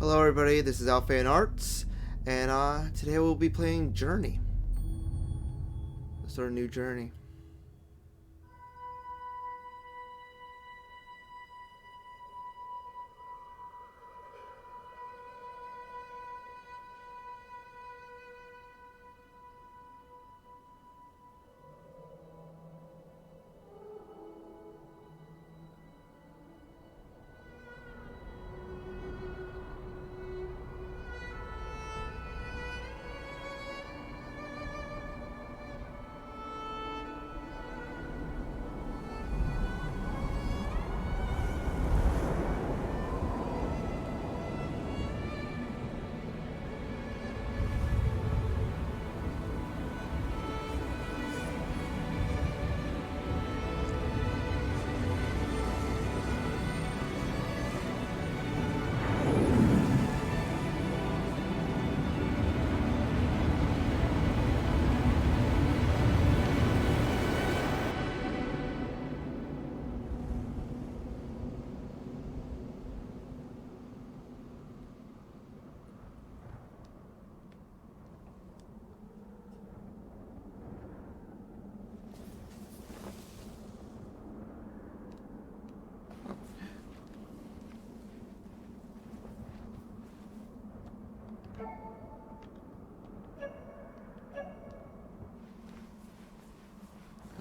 Hello everybody, this is Alpha and Arts, and today we'll be playing Journey. Let's start a new journey.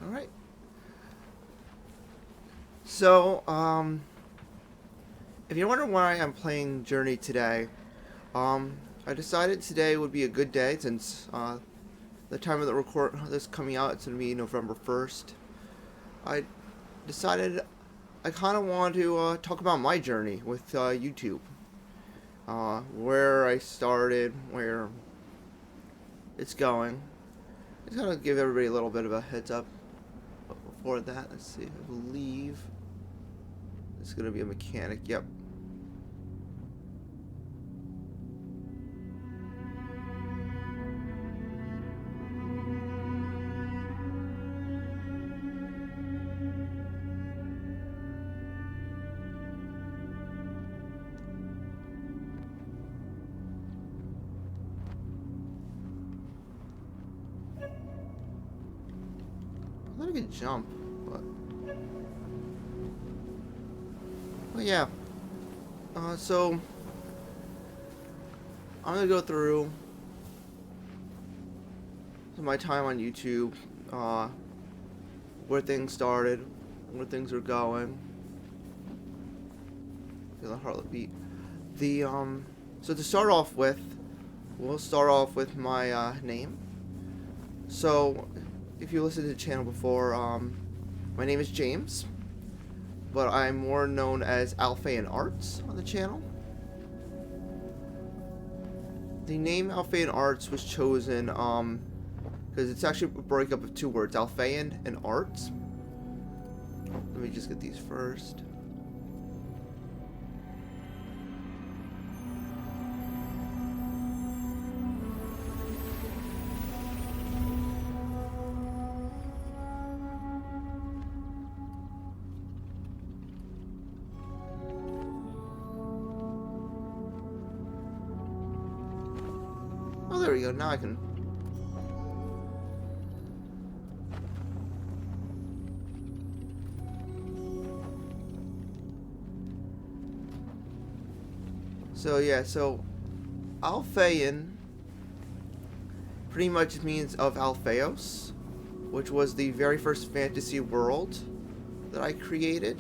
Alright. So, if you're wondering why I'm playing Journey today, I decided today would be a good day since, the time of the record this coming out, it's going to be November 1st. I decided I kind of want to, talk about my journey with, YouTube. Where I started, where it's going. Just gonna give everybody a little bit of a heads up. But before that, let's see. I believe it's gonna be a mechanic. Yep. I thought I could jump, but yeah. So I'm gonna go through my time on YouTube, where things started, where things are going. Feel the heart beat. So to start off with, we'll start off with my name. So, if you listened to the channel before, my name is James, but I'm more known as Alphaean Arts on the channel. The name Alphaean Arts was chosen because it's actually a breakup of two words, Alphaean and Arts. Let me just get these first. Oh, there we go. Now I can. So yeah, so Alphaean pretty much means of Alpheios, which was the very first fantasy world that I created.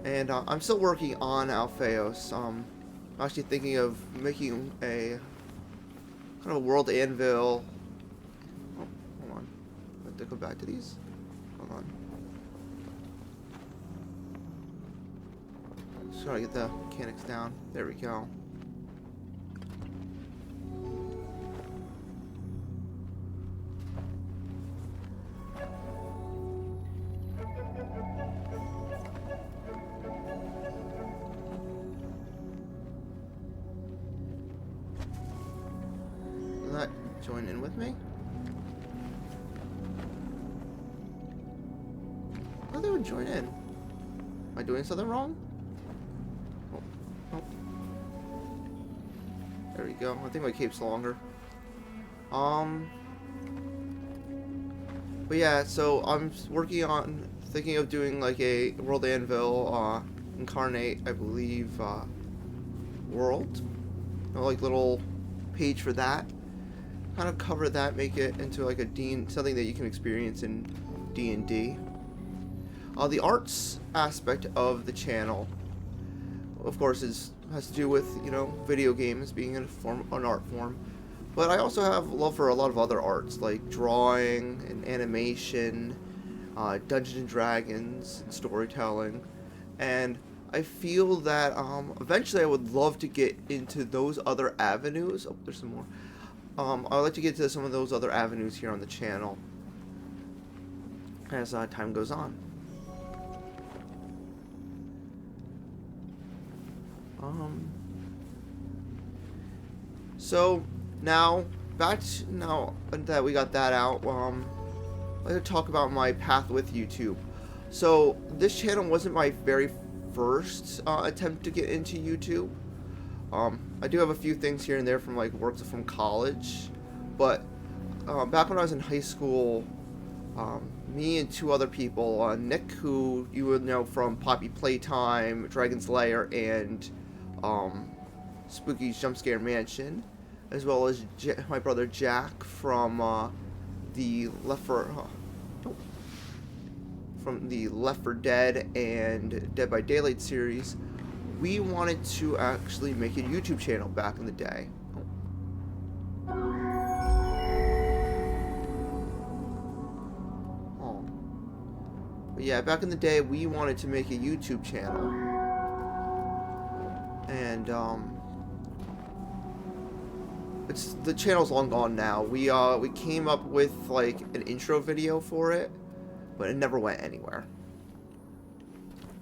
And I'm still working on Alpheios. I'm actually thinking of making a kind of a world anvil. Oh, hold on. I have to go back to these. Hold on. Just trying to get the mechanics down. There we go. Will that join in with me? Oh, they would join in. Am I doing something wrong? Oh, oh. you go. I think my cape's longer. But yeah, so I'm working on thinking of doing like a World Anvil Incarnate, I believe, world. Like little page for that. Kind of cover that, make it into like a something that you can experience in D&D. The arts aspect of the channel, of course, has to do with, you know, video games being an art form. But I also have love for a lot of other arts, like drawing and animation, Dungeons and Dragons, and storytelling. And I feel that eventually I would love to get into those other avenues. Oh, there's some more. I'd like to get to some of those other avenues here on the channel as time goes on. So now now that we got that out, I'd like to talk about my path with YouTube. So this channel wasn't my very first attempt to get into YouTube. I do have a few things here and there from like works from college, but back when I was in high school, me and two other people, Nick, who you would know from Poppy Playtime, Dragon's Lair, and Spooky's Jump Scare Mansion, as well as my brother Jack from the Left 4 Dead and Dead by Daylight series. We wanted to actually make a YouTube channel back in the day. But yeah, back in the day, we wanted to make a YouTube channel. And the channel's long gone now. We came up with like an intro video for it, but it never went anywhere.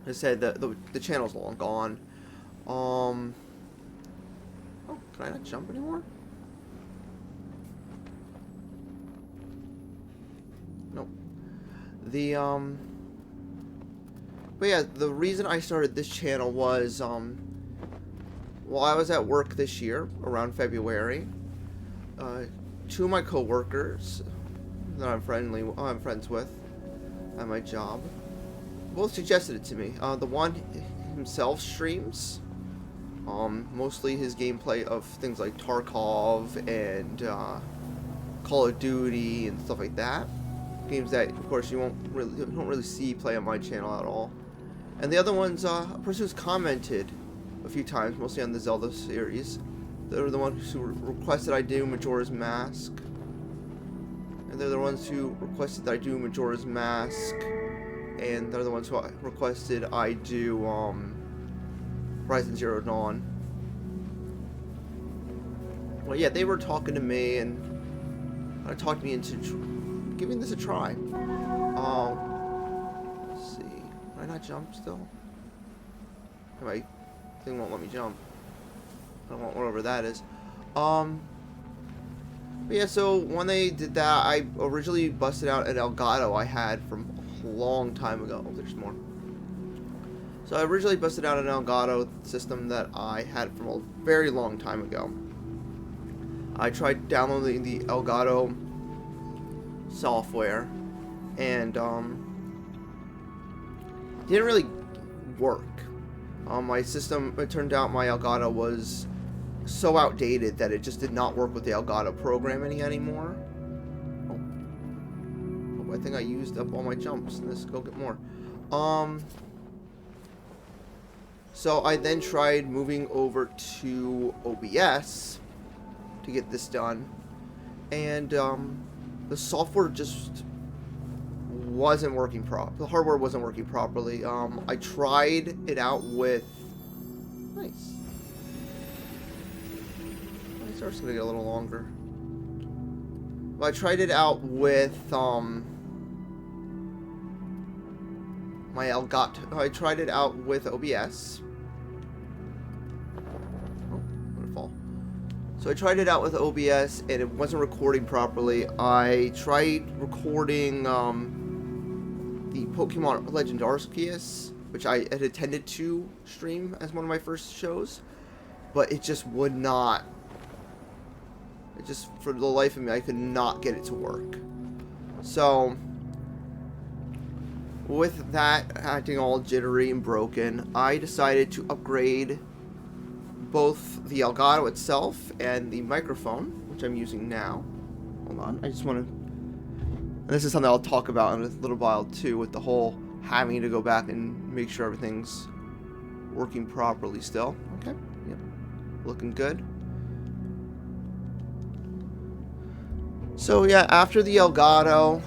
I said that the channel's long gone. Oh, can I not jump anymore? Nope. But yeah, the reason I started this channel was while I was at work this year around February, two of my coworkers that I'm friends with at my job both suggested it to me. The one himself streams mostly his gameplay of things like Tarkov and Call of Duty and stuff like that. Games that, of course, you don't really see play on my channel at all. And the other one's a person who's commented a few times, mostly on the Zelda series. They're the ones who requested I do Majora's Mask. And they're the ones who requested that I do Majora's Mask. And they're the ones who requested I do Horizon Zero Dawn. Well, yeah, they were talking to me and talked me into giving this a try. Let's see. Can I not jump still? My thing won't let me jump. I don't want whatever that is. But yeah, so when they did that, I originally busted out an Elgato I had from a long time ago. Oh, there's more. So I originally busted out an Elgato system that I had from a very long time ago. I tried downloading the Elgato software and didn't really work. My system, it turned out my Elgato was so outdated that it just did not work with the Elgato programming anymore. Oh, I think I used up all my jumps. Let's go get more. So I then tried moving over to OBS to get this done, and the software just wasn't working the hardware wasn't working properly. I tried it out with nice. My start's gonna get a little longer. Well, I tried it out with my Elgato. I tried it out with OBS. Oh, I'm gonna fall. So I tried it out with OBS and it wasn't recording properly. I tried recording the Pokemon Legend Arceus, which I had intended to stream as one of my first shows, but it just would not It just, for the life of me, I could not get it to work. So, with that acting all jittery and broken, I decided to upgrade both the Elgato itself and the microphone, which I'm using now. Hold on, I just want to... And this is something I'll talk about in a little while too, with the whole having to go back and make sure everything's working properly still. Okay, yep, looking good. So yeah, after the Elgato,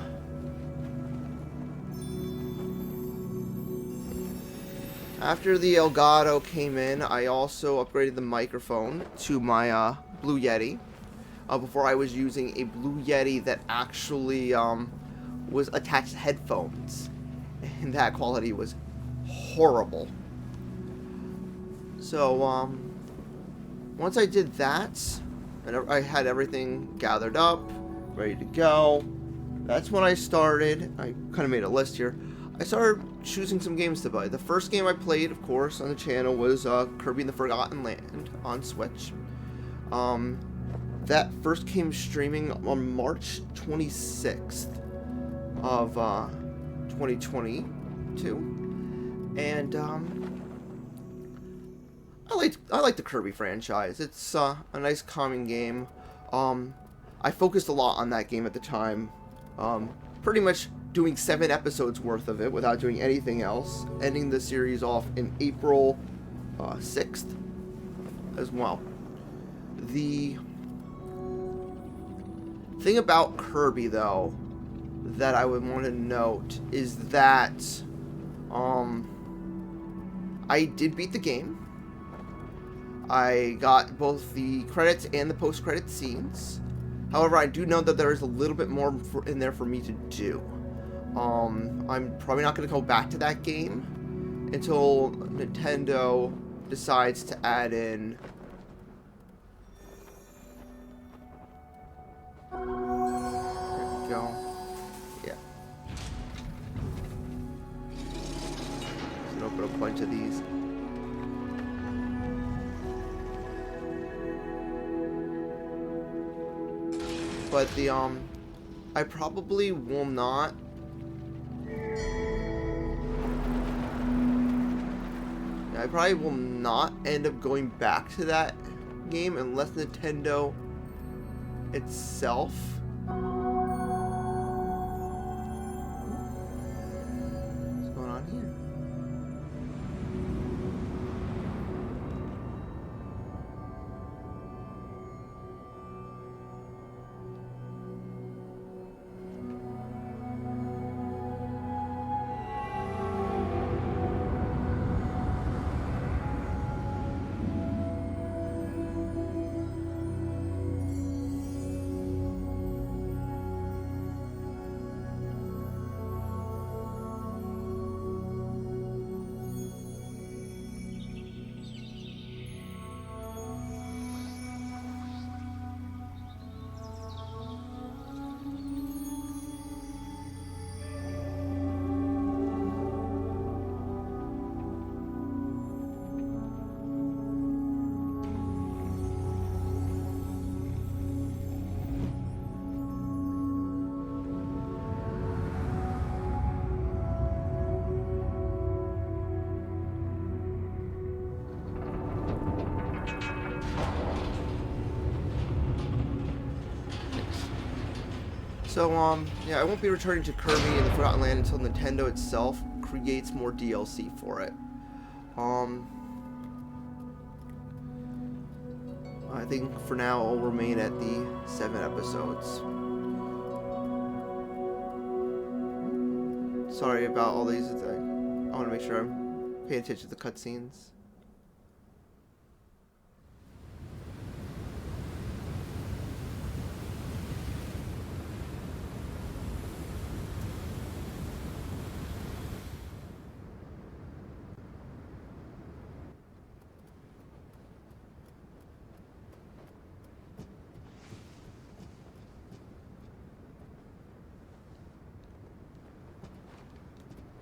came in, I also upgraded the microphone to my Blue Yeti. Before I was using a Blue Yeti that actually was attached to headphones, and that quality was horrible. So once I did that, and I had everything gathered up, ready to go, that's when I started. I kind of made a list here. I started choosing some games to buy. The first game I played, of course, on the channel was Kirby and the Forgotten Land on Switch. That first came streaming on March 26th of 2022, and I like the Kirby franchise. It's a nice, calming game. I focused a lot on that game at the time, pretty much doing 7 episodes worth of it without doing anything else, ending the series off in April 6th as well. The thing about Kirby, though, that I would want to note is that I did beat the game. I got both the credits and the post-credit scenes. However, I do know that there is a little bit more in there for me to do. I'm probably not going to go back to that game until Nintendo decides to add in... Go. Yeah. Just open a bunch of these. But the I probably will not. I probably will not end up going back to that game unless Nintendo itself. What's going on here? So, yeah, I won't be returning to Kirby and the Forgotten Land until Nintendo itself creates more DLC for it. I think for now I'll remain at the 7 episodes. Sorry about all these. I want to make sure I'm paying attention to the cutscenes.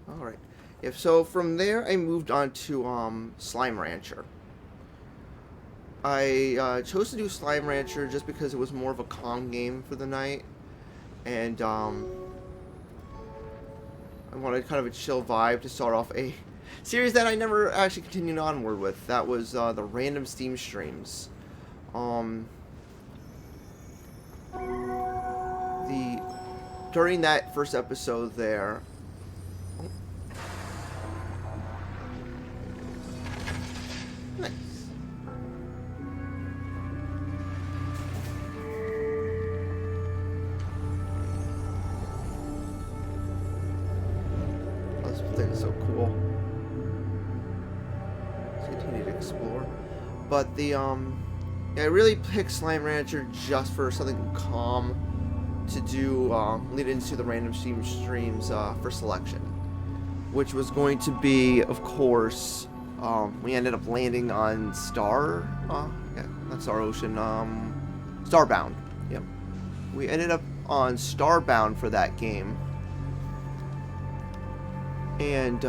Alright. If so, from there I moved on to Slime Rancher. I chose to do Slime Rancher just because it was more of a calm game for the night, and I wanted kind of a chill vibe to start off a series that I never actually continued onward with. That was the random Steam streams. The during that first episode there. Nice. This thing is so cool. Let's continue to explore. But the yeah, I really picked Slime Rancher just for something calm to do lead into the random Steam streams for selection, which was going to be, of course, we ended up landing on yeah, not Star Ocean, Starbound. Yep, we ended up on Starbound for that game, and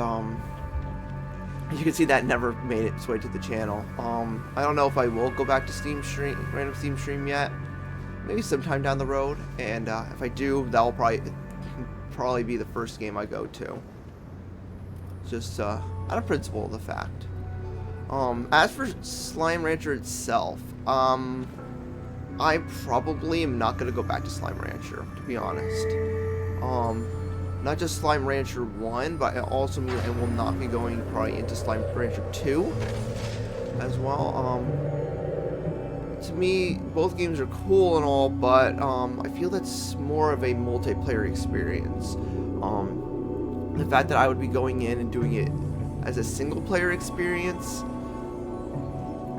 as you can see, that never made its way to the channel. I don't know if I will go back to random Steam stream yet. Maybe sometime down the road, and if I do, that will probably be the first game I go to. Just out of principle of the fact. As for Slime Rancher itself, I probably am not going to go back to Slime Rancher, to be honest. Not just Slime Rancher 1, but I also mean I will not be going probably into Slime Rancher 2 as well. To me, both games are cool and all, but I feel that's more of a multiplayer experience. The fact that I would be going in and doing it as a single player experience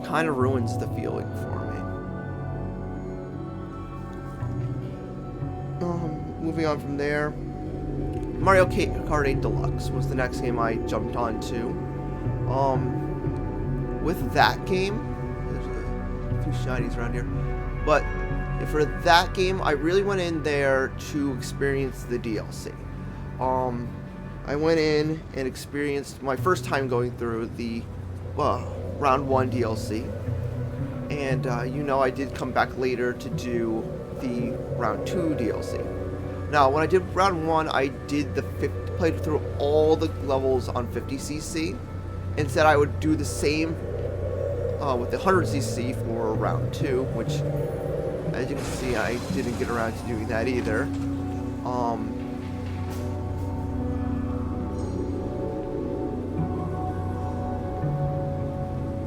kind of ruins the feeling for me. Moving on from there, Mario Kart 8 Deluxe was the next game I jumped onto. With that game, few shinies around here, but for that game I really went in there to experience the DLC. I went in and experienced my first time going through the round 1 DLC, and I did come back later to do the round 2 DLC. Now when I did round 1, I did played through all the levels on 50cc and said I would do the same with the 100cc for round 2, which, as you can see, I didn't get around to doing that either.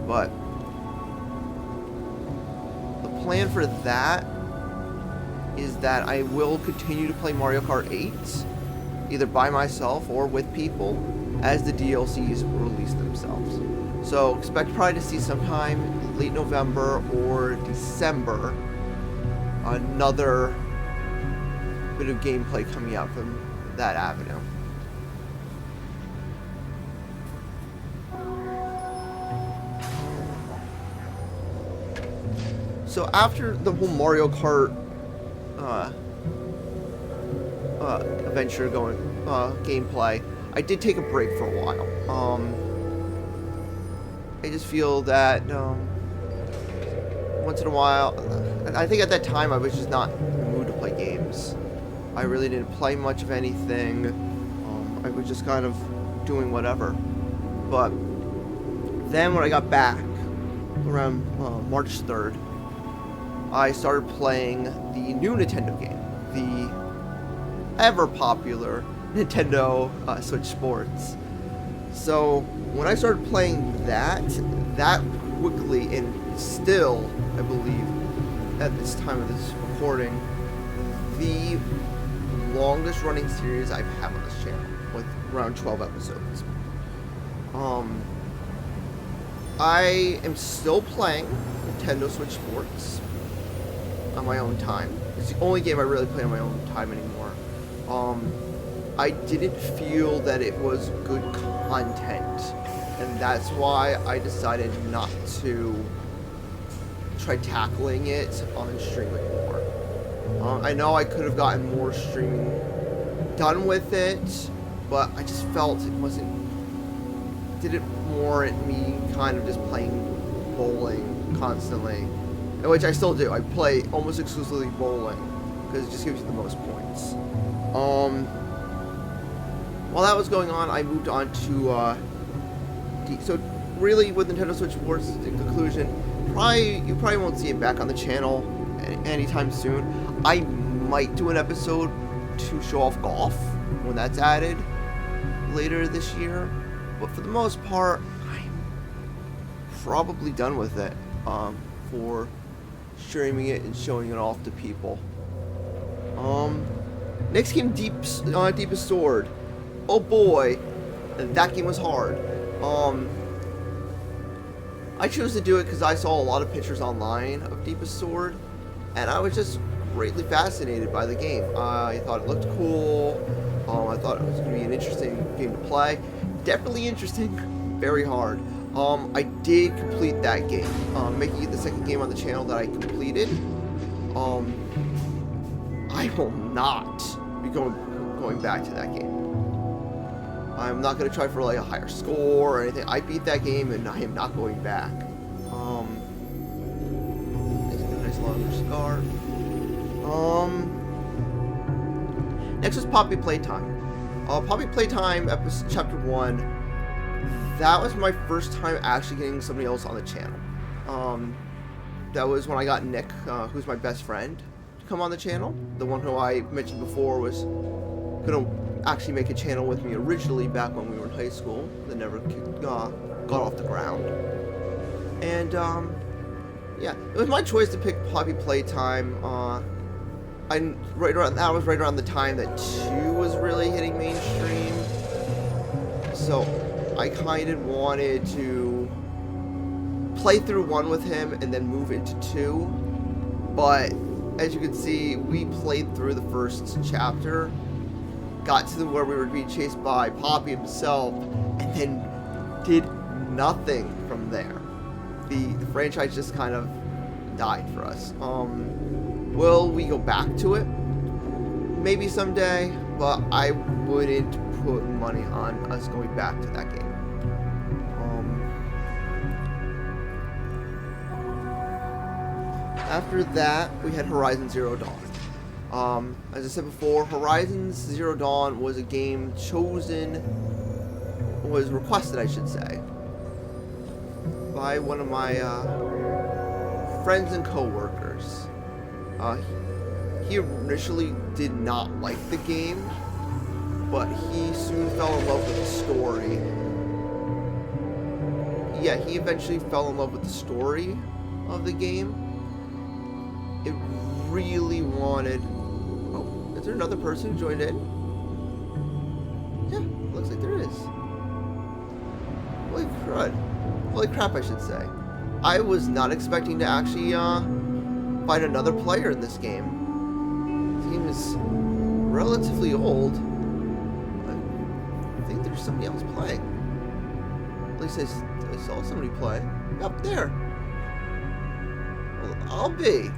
But the plan for that is that I will continue to play Mario Kart 8, either by myself or with people, as the DLCs release themselves. So expect probably to see sometime late November or December another bit of gameplay coming out from that avenue. So after the whole Mario Kart adventure gameplay, I did take a break for a while. I just feel that once in a while, I think at that time I was just not in the mood to play games. I really didn't play much of anything. I was just kind of doing whatever. But then when I got back around March 3rd, I started playing the new Nintendo game, the ever popular Nintendo Switch Sports. So when I started playing that quickly, and still, I believe, at this time of this recording, the longest running series I've had on this channel, with around 12 episodes. I am still playing Nintendo Switch Sports on my own time. It's the only game I really play on my own time anymore. I didn't feel that it was good content, and that's why I decided not to try tackling it on stream anymore. I know I could have gotten more streaming done with it, but I just felt it didn't warrant me kind of just playing bowling constantly, which I still do. I play almost exclusively bowling because it just gives you the most points. While that was going on, I moved on to so really with Nintendo Switch Sports in conclusion, you probably won't see it back on the channel anytime soon. I might do an episode to show off golf when that's added later this year, but for the most part, I'm probably done with it for streaming it and showing it off to people. Next game, Deepest Sword. Oh boy, that game was hard. I chose to do it because I saw a lot of pictures online of Deepest Sword, and I was just greatly fascinated by the game. I thought it looked cool. I thought it was going to be an interesting game to play. Definitely interesting, very hard. I did complete that game, making it the second game on the channel that I completed. I will not be going back to that game. I'm not going to try for like a higher score or anything. I beat that game and I am not going back. Nice longer scarf. Next was Poppy Playtime. Poppy Playtime, Chapter 1. That was my first time actually getting somebody else on the channel. That was when I got Nick, who's my best friend, to come on the channel. The one who I mentioned before was going to actually make a channel with me originally back when we were in high school. That never got off the ground. And, yeah, it was my choice to pick Poppy Playtime. That was right around the time that 2 was really hitting mainstream. So I kind of wanted to play through 1 with him and then move into 2. But as you can see, we played through the first chapter, got to where we were being chased by Poppy himself, and then did nothing from there. The franchise just kind of died for us. Will we go back to it? Maybe someday, but I wouldn't put money on us going back to that game. After that, we had Horizon Zero Dawn. As I said before, Horizon Zero Dawn was a game requested, I should say, by one of my friends and co-workers. He initially did not like the game, but he soon fell in love with the story. Yeah, he eventually fell in love with the story of the game. It really wanted... Oh, is there another person who joined in? Yeah, looks like there is. Holy crud. Holy crap, I should say. I was not expecting to actually find another player in this game. This game is relatively old. I think there's somebody else playing. At least I saw somebody play. Up there. Well, I'll be.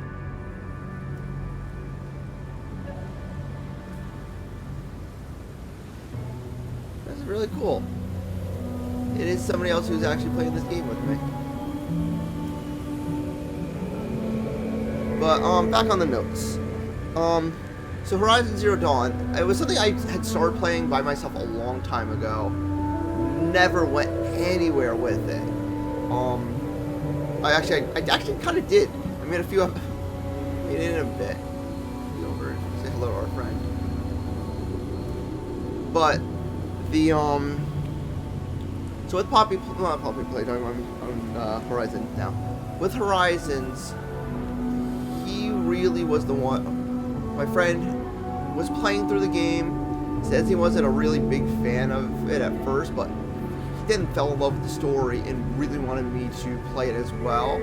That's really cool. It is somebody else who's actually playing this game with me. But, back on the notes. So Horizon Zero Dawn, it was something I had started playing by myself a long time ago. Never went anywhere with it. I actually kind of did. I made a few up in a bit. Go over and say hello to our friend. But, so with Poppy Playtime on Horizon now. With Horizons, he really was the one. My friend was playing through the game. Says he wasn't a really big fan of it at first, but he then fell in love with the story and really wanted me to play it as well,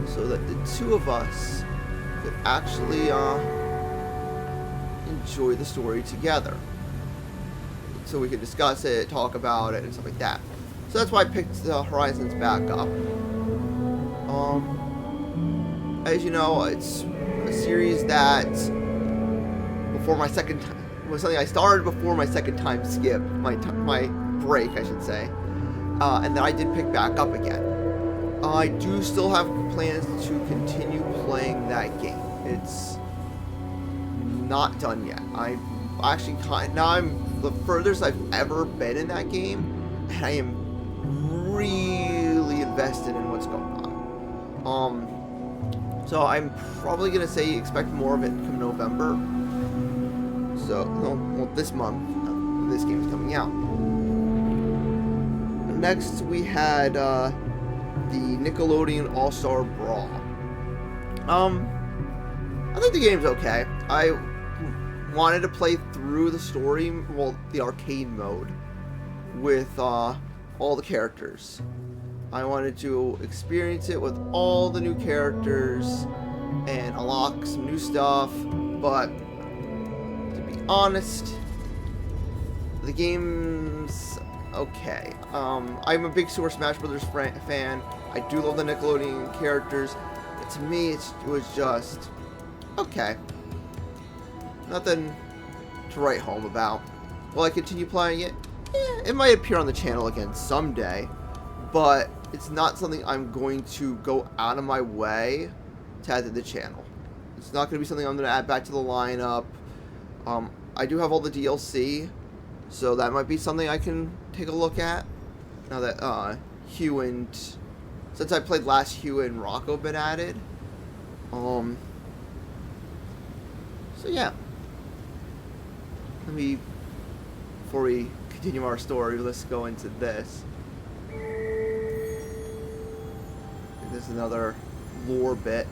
so that the two of us could actually enjoy the story together. So we could discuss it, talk about it, and stuff like that. So that's why I picked Horizons back up. As you know, it's a series that before my second time was something I started before my second time skip, my break, I should say, and then I did pick back up again. I do still have plans to continue playing that game. It's not done yet. I actually now I'm the furthest I've ever been in that game, and I am really invested in what's going on. So I'm probably gonna say expect more of it come November. So well, this month, this game is coming out. Next we had the Nickelodeon All-Star Brawl. I think the game's okay. I wanted to play through the story, well, the arcade mode, with all the characters. I wanted to experience it with all the new characters and unlock some new stuff, but to be honest, the game's okay. I'm a big Super Smash Bros. Fan. I do love the Nickelodeon characters, but to me, it was just okay. Nothing to write home about. Will I continue playing it? Yeah, it might appear on the channel again someday, but it's not something I'm going to go out of my way to add to the channel. It's not going to be something I'm going to add back to the lineup. I do have all the DLC, so that might be something I can take a look at. Now that Hugh and... Since I played last, Hugh and Rocco have been added. So yeah. Before we continue our story, let's go into this. This is another lore bit.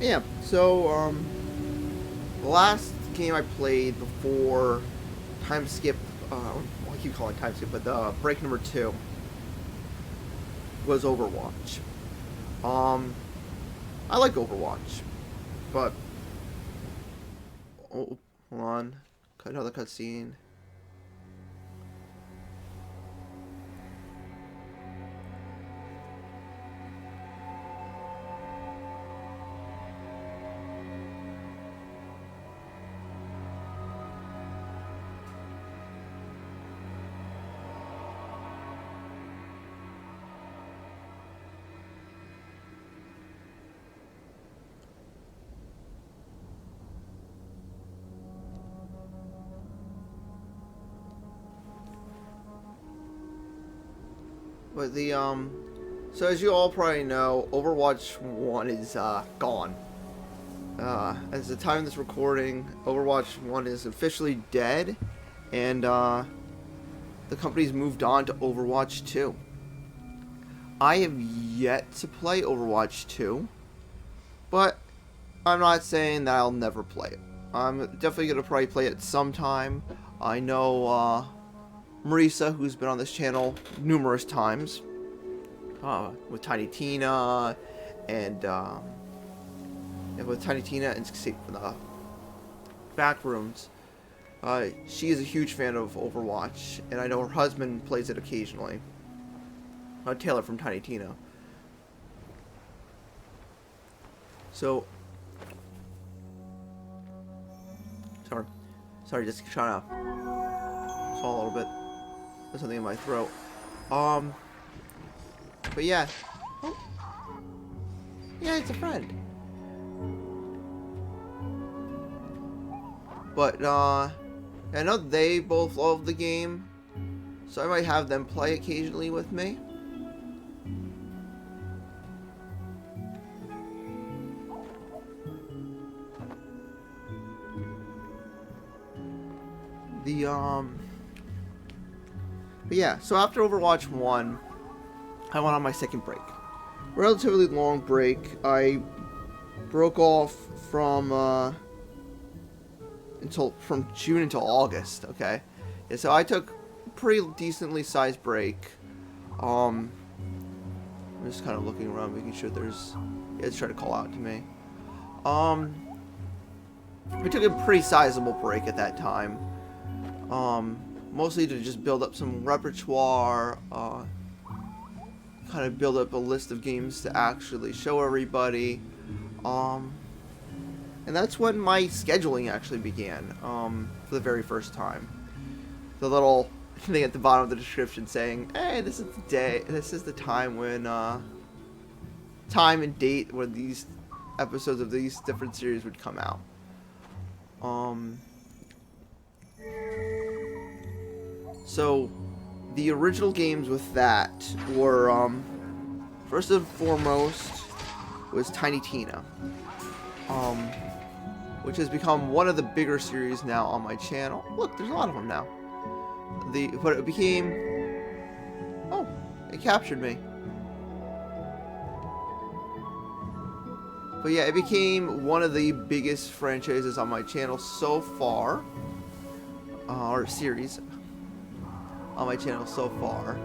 Yeah, so, the last game I played before time skip, I keep calling it time skip, but the break number 2 was Overwatch. I like Overwatch, but, oh, hold on, another cutscene. But so as you all probably know, Overwatch 1 is, gone. At the time of this recording, Overwatch 1 is officially dead, and, the company's moved on to Overwatch 2. I have yet to play Overwatch 2, but I'm not saying that I'll never play it. I'm definitely going to probably play it sometime. I know, Marisa, who's been on this channel numerous times, with Tiny Tina, and with Tiny Tina and Escape from the Backrooms. She is a huge fan of Overwatch, and I know her husband plays it occasionally. Taylor from Tiny Tina. So, sorry, just trying to fall a little bit. There's something in my throat. But yeah. Oh. Yeah, it's a friend. But, I know they both love the game, so I might have them play occasionally with me. But yeah, so after Overwatch 1, I went on my second break. Relatively long break. I broke off from June until August, okay? Yeah, so I took a pretty decently sized break. I'm just kind of looking around, making sure there's... Yeah, it's trying to call out to me. I took a pretty sizable break at that time. Mostly to just build up some repertoire, kind of build up a list of games to actually show everybody. And that's when my scheduling actually began, for the very first time. The little thing at the bottom of the description saying, hey, this is the day, this is the time when, time and date when these episodes of these different series would come out. So, the original games with that were, first and foremost, was Tiny Tina, which has become one of the bigger series now on my channel. Look, there's a lot of them now. But it became... Oh, it captured me. But yeah, it became one of the biggest franchises on my channel so far. Or series on my channel so far.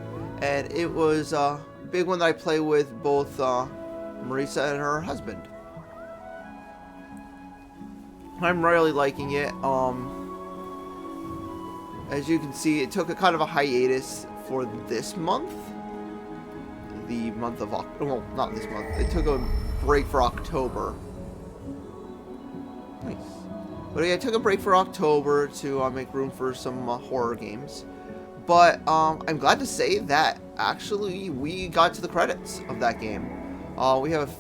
And it was a big one that I play with both Marisa and her husband. I'm really liking it. As you can see, it took a kind of a hiatus for this month. The month of October. Well, not this month. It took a break for October. Nice. But yeah, I took a break for October to make room for some horror games. But I'm glad to say that actually we got to the credits of that game. We have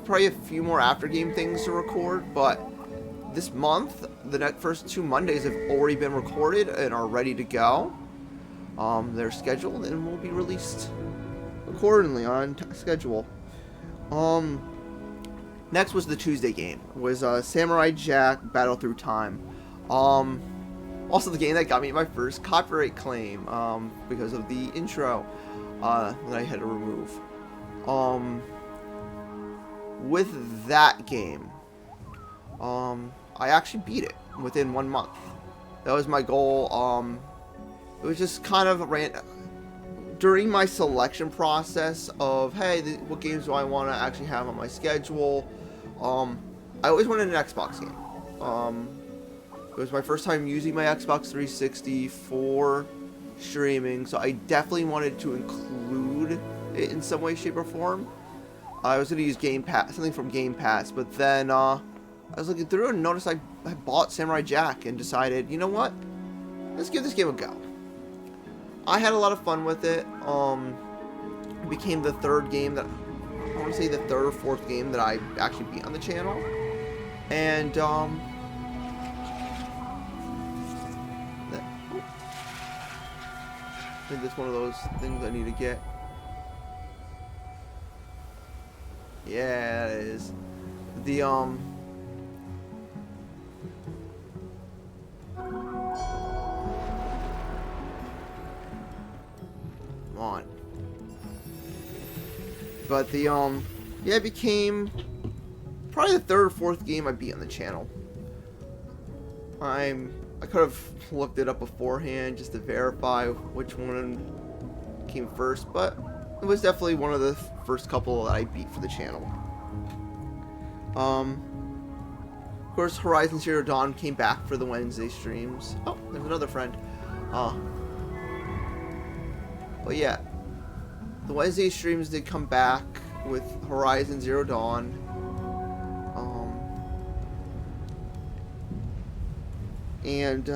probably a few more after game things to record, but this month, the first 2 Mondays have already been recorded and are ready to go. They're scheduled and will be released accordingly on schedule. Next was the Tuesday game. It was Samurai Jack Battle Through Time. Also the game that got me my first copyright claim because of the intro that I had to remove. With that game, I actually beat it within 1 month. That was my goal. It was just kind of during my selection process of, hey, what games do I want to actually have on my schedule? I always wanted an Xbox game. It was my first time using my Xbox 360 for streaming, so I definitely wanted to include it in some way, shape, or form. I was going to use Game Pass, something from Game Pass, but then I was looking through and noticed I bought Samurai Jack and decided, you know what? Let's give this game a go. I had a lot of fun with it. It became the third game that, I want to say the third or fourth game that I actually beat on the channel. And, I think that's one of those things I need to get. Yeah, that is. The, Come on. But the, yeah, it became probably the third or fourth game I beat on the channel. I could have looked it up beforehand just to verify which one came first, but it was definitely one of the first couple that I beat for the channel. Of course, Horizon Zero Dawn came back for the Wednesday streams. Oh, there's another friend. But yeah, the Wednesday streams did come back with Horizon Zero Dawn. And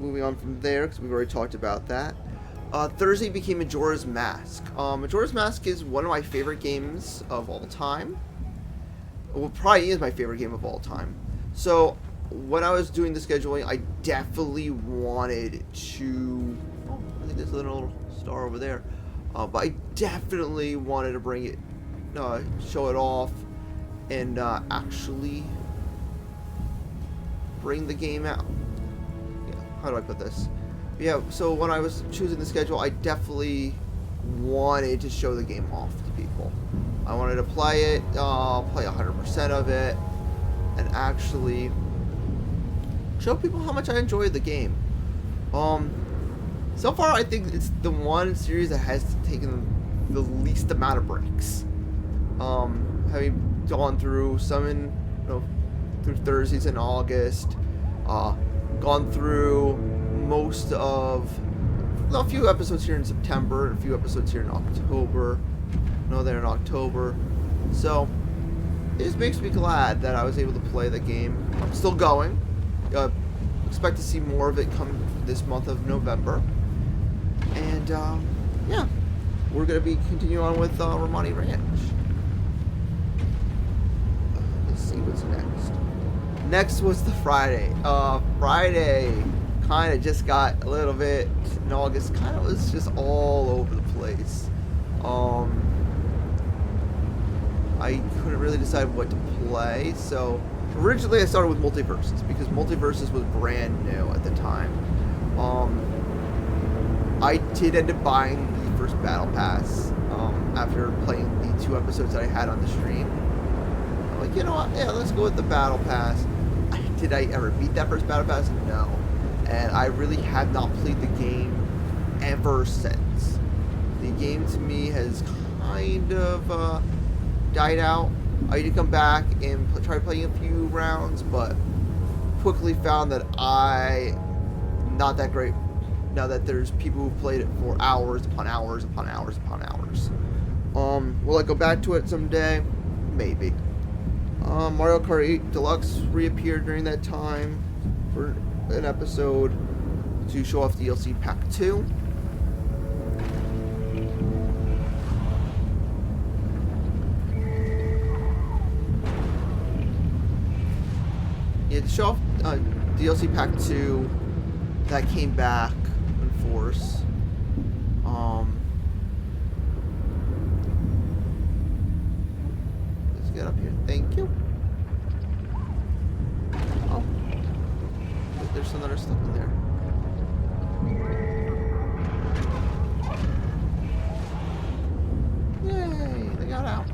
moving on from there, because we've already talked about that. Thursday became Majora's Mask. Majora's Mask is one of my favorite games of all time. Well, probably is my favorite game of all time. So, when I was doing the scheduling, I definitely wanted to... Oh, I think there's a little star over there. But I definitely wanted to bring it, show it off, and actually bring the game out. Yeah, how do I put this? Yeah, so when I was choosing the schedule, I definitely wanted to show the game off to people. I wanted to play it, play 100% of it, and actually show people how much I enjoyed the game. So far, I think it's the one series that has taken the least amount of breaks. Having gone through some through Thursdays in August, gone through most of a few episodes here in September, a few episodes here in October. They're in October. So it just makes me glad that I was able to play the game. I'm still going. Expect to see more of it come this month of November. And yeah, we're gonna be continuing on with Romani Ranch. Let's see what's next. Next was the Friday. Friday kind of just got a little bit in August. Kind of was just all over the place. I couldn't really decide what to play, so originally I started with Multiverses because Multiverses was brand new at the time. I did end up buying the first Battle Pass after playing the 2 episodes that I had on the stream. I'm like, you know what? Yeah, let's go with the Battle Pass. Did I ever beat that first Battle Pass? No. And I really have not played the game ever since. The game to me has kind of died out. I did come back and try playing a few rounds, but quickly found that not that great now that there's people who played it for hours upon hours upon hours upon hours. Will I go back to it someday? Maybe. Mario Kart 8 Deluxe reappeared during that time for an episode to show off DLC Pack 2. Yeah, to show off DLC Pack 2 that came back in force. Let's get up here. Thank you. Oh, there's some other stuff in there. Yay! They got out.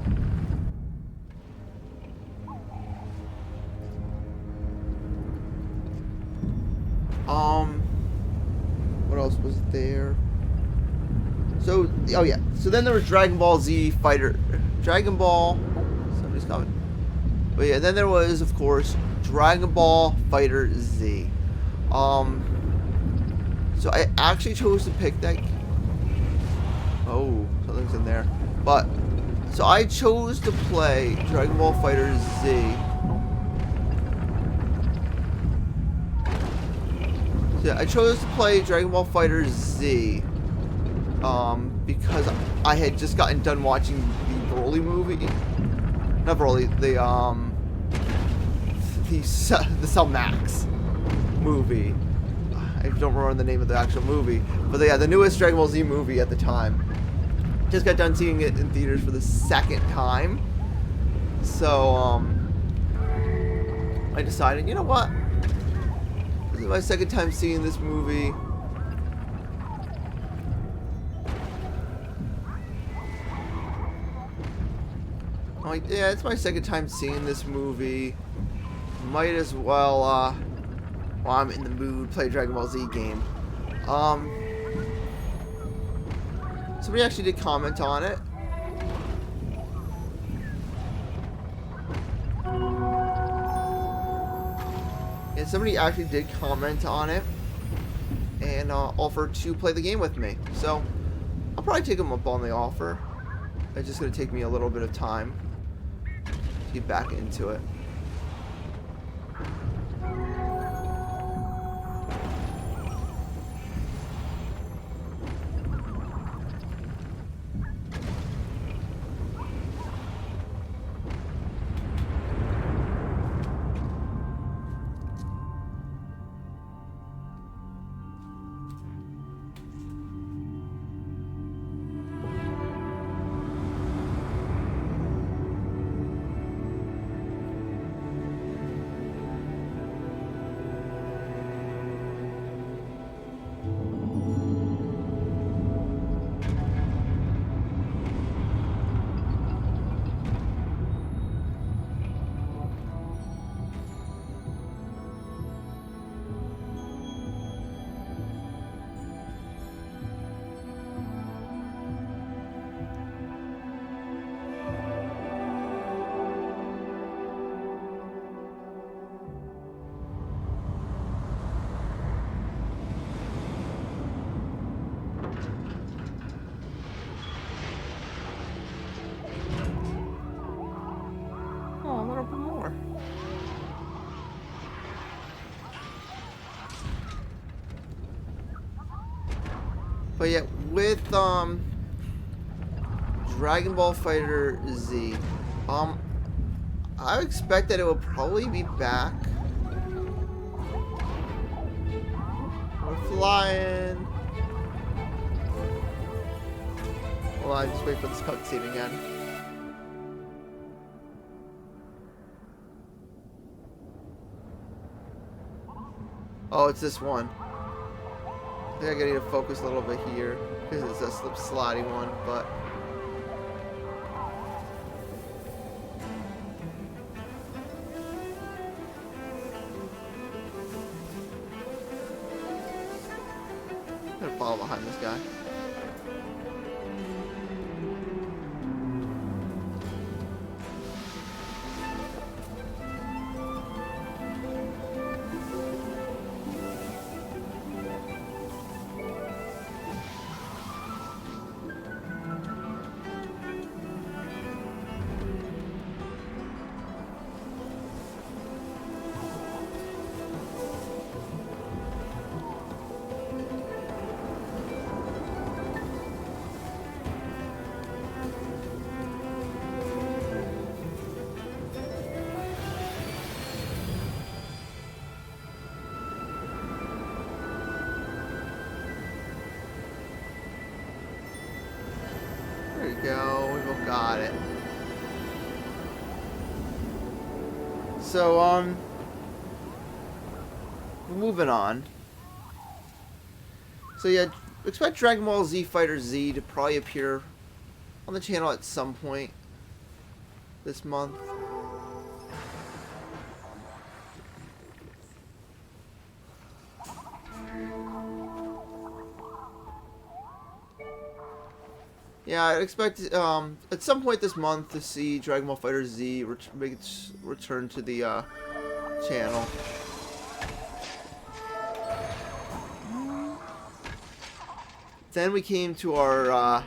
What else was there? So, oh yeah. So then there was Dragon Ball Z Fighter. Dragon Ball. Somebody's coming. But yeah, then there was, of course, Dragon Ball Fighter Z. So I actually chose to pick that. Oh, something's in there. But, so I chose to play Dragon Ball Fighter Z. I chose to play Dragon Ball Fighter Z because I had just gotten done watching the Broly movie. Not Broly, the Cell Max movie. I don't remember the name of the actual movie, but yeah, the newest Dragon Ball Z movie at the time. Just got done seeing it in theaters for the second time. So I decided, you know what? This is my second time seeing this movie. I'm like, yeah, it's my second time seeing this movie. Might as well, while I'm in the mood, play a Dragon Ball Z game. Somebody actually did comment on it. And somebody actually did comment on it and offered to play the game with me. So I'll probably take them up on the offer. It's just going to take me a little bit of time to get back into it. But yeah, with Dragon Ball Fighter Z, I expect that it will probably be back. We're flying. Hold on, just wait for this cutscene again. Oh, it's this one. I think I need to focus a little bit here because it's a slip sliding one, but. I'm gonna follow behind this guy. There you go, we both got it. So, moving on. So yeah, expect Dragon Ball Z Fighter Z to probably appear on the channel at some point this month. Yeah, I expect at some point this month to see Dragon Ball Fighter Z make its return to the channel. Then we came to our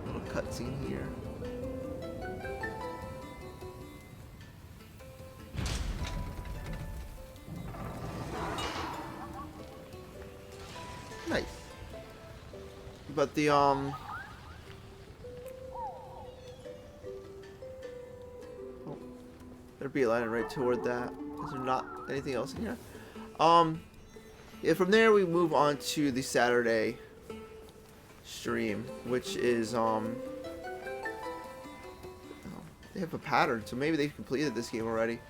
little cutscene here. Nice. But the oh, there'd be a line right toward that. Is there not anything else in here? Yeah, from there we move on to the Saturday stream, which is oh, they have a pattern, so maybe they've completed this game already.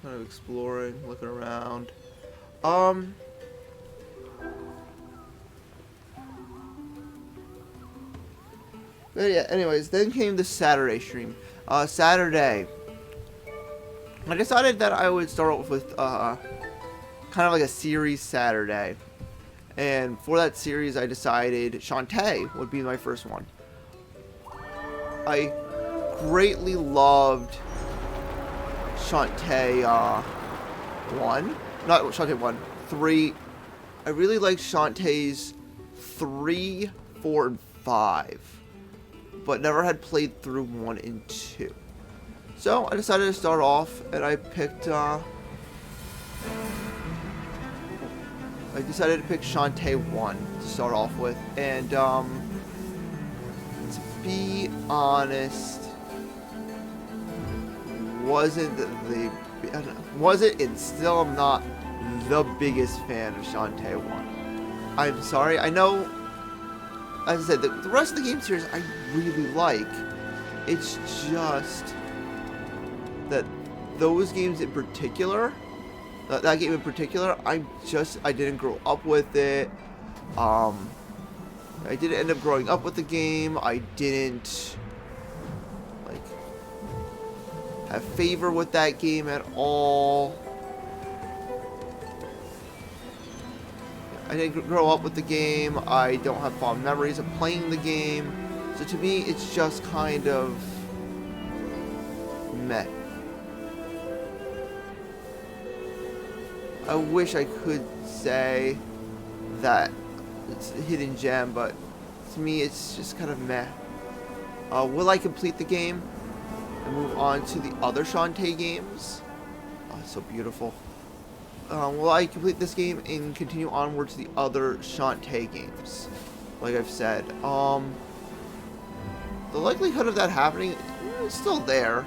Kind of exploring, looking around. But yeah, anyways, then came the Saturday stream. Saturday, I decided that I would start off with kind of like a series Saturday. And for that series, I decided Shantae would be my first one. I greatly loved Shantae 1. Not Shantae 1. 3. I really liked Shantae's 3, 4, and 5. But never had played through 1 and 2. So I decided to start off, and I picked Shantae 1 to start off with, and to be honest, wasn't and still am not the biggest fan of Shantae 1. I'm sorry, I know, as I said, the rest of the game series I really like. It's just that those games in particular, that game in particular, I didn't grow up with it. I didn't end up growing up with the game. I didn't like have favor with that game at all. I didn't grow up with the game. I don't have fond memories of playing the game. So to me, it's just kind of meh. I wish I could say that it's a hidden gem, but to me, it's just kind of meh. Will I complete the game? and move on to the other Shantae games. Oh, it's so beautiful. Will I complete this game and continue onward to the other Shantae games? Like I've said, the likelihood of that happening is still there.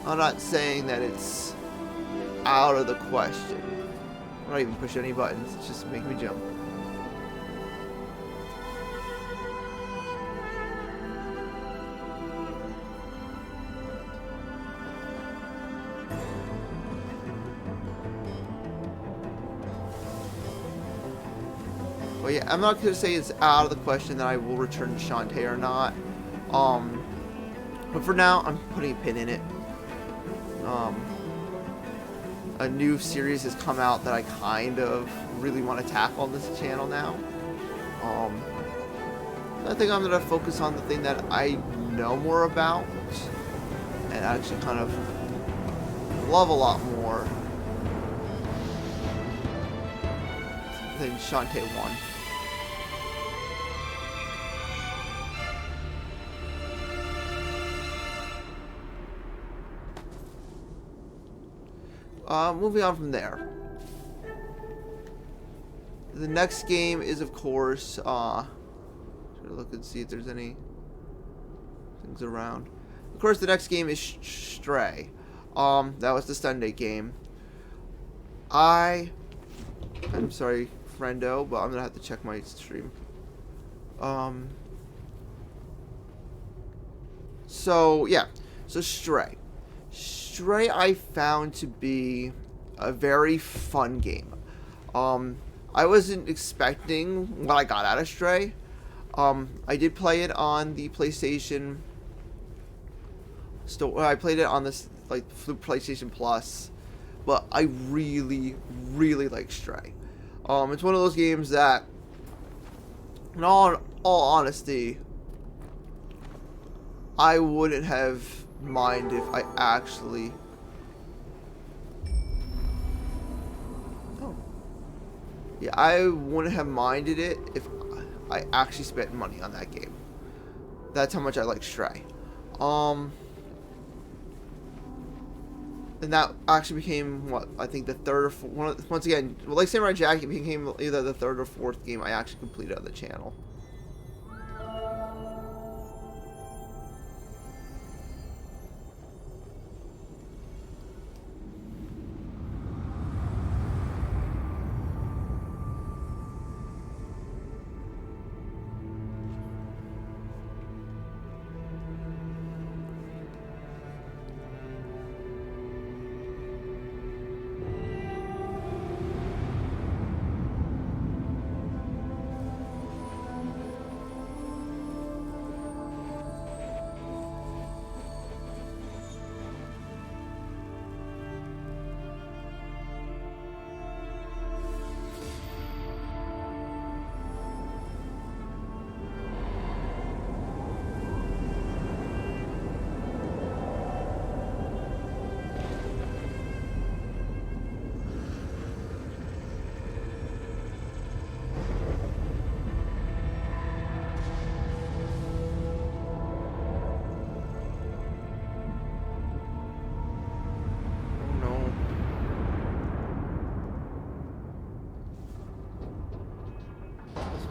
I'm not saying that it's out of the question. I'm not even pushing any buttons, it's just making me jump. But yeah, I'm not going to say it's out of the question that I will return to Shantae or not. But for now, I'm putting a pin in it. A new series has come out that I kind of really want to tackle on this channel now. I think I'm going to focus on the thing that I know more about and actually kind of love a lot more than Shantae 1. Moving on from there. The next game is, of course, try to look and see if there's any things around. Of course, the next game is Stray. That was the Sunday game. I'm sorry, friendo, but I'm gonna have to check my stream. So yeah, so Stray. Stray I found to be a very fun game. I wasn't expecting what I got out of Stray. I did play it on the PlayStation store. I played it on this through PlayStation Plus, but I really, really like Stray. It's one of those games that, in all honesty, I wouldn't have mind if I actually I wouldn't have minded it if I actually spent money on that game. That's how much I like Stray. And that actually became what I think the third or fourth, once again, like Samurai Jack, it became either the third or fourth game I actually completed on the channel.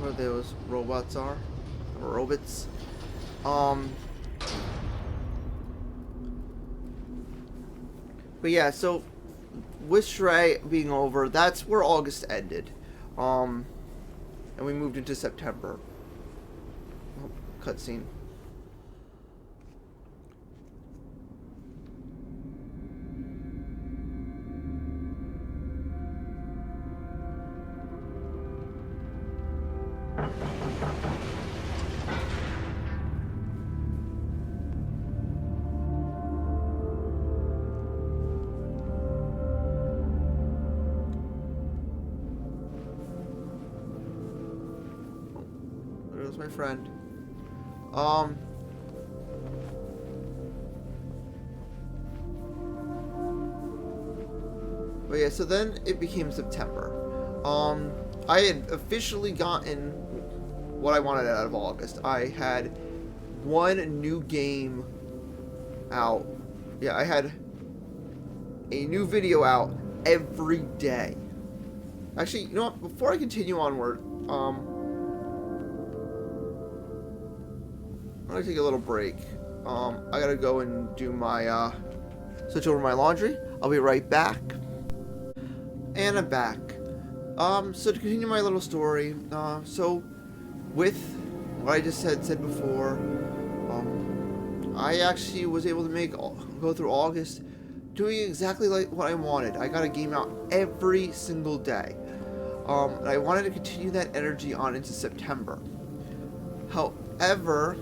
Where those robots are, or robots. But yeah, so with Stray being over, that's where August ended, and we moved into September. Oh, cutscene. There's my friend. But yeah, so then it became September. I had officially gotten what I wanted out of August. I had one new game out. Yeah, I had a new video out every day. Actually, you know what? Before I continue onward, I'm gonna take a little break. I gotta go and do my, switch over my laundry. I'll be right back. And I'm back. So to continue my little story, so with what I just said before, I actually was able to go through August doing exactly like what I wanted. I got a game out every single day. And I wanted to continue that energy on into September. However,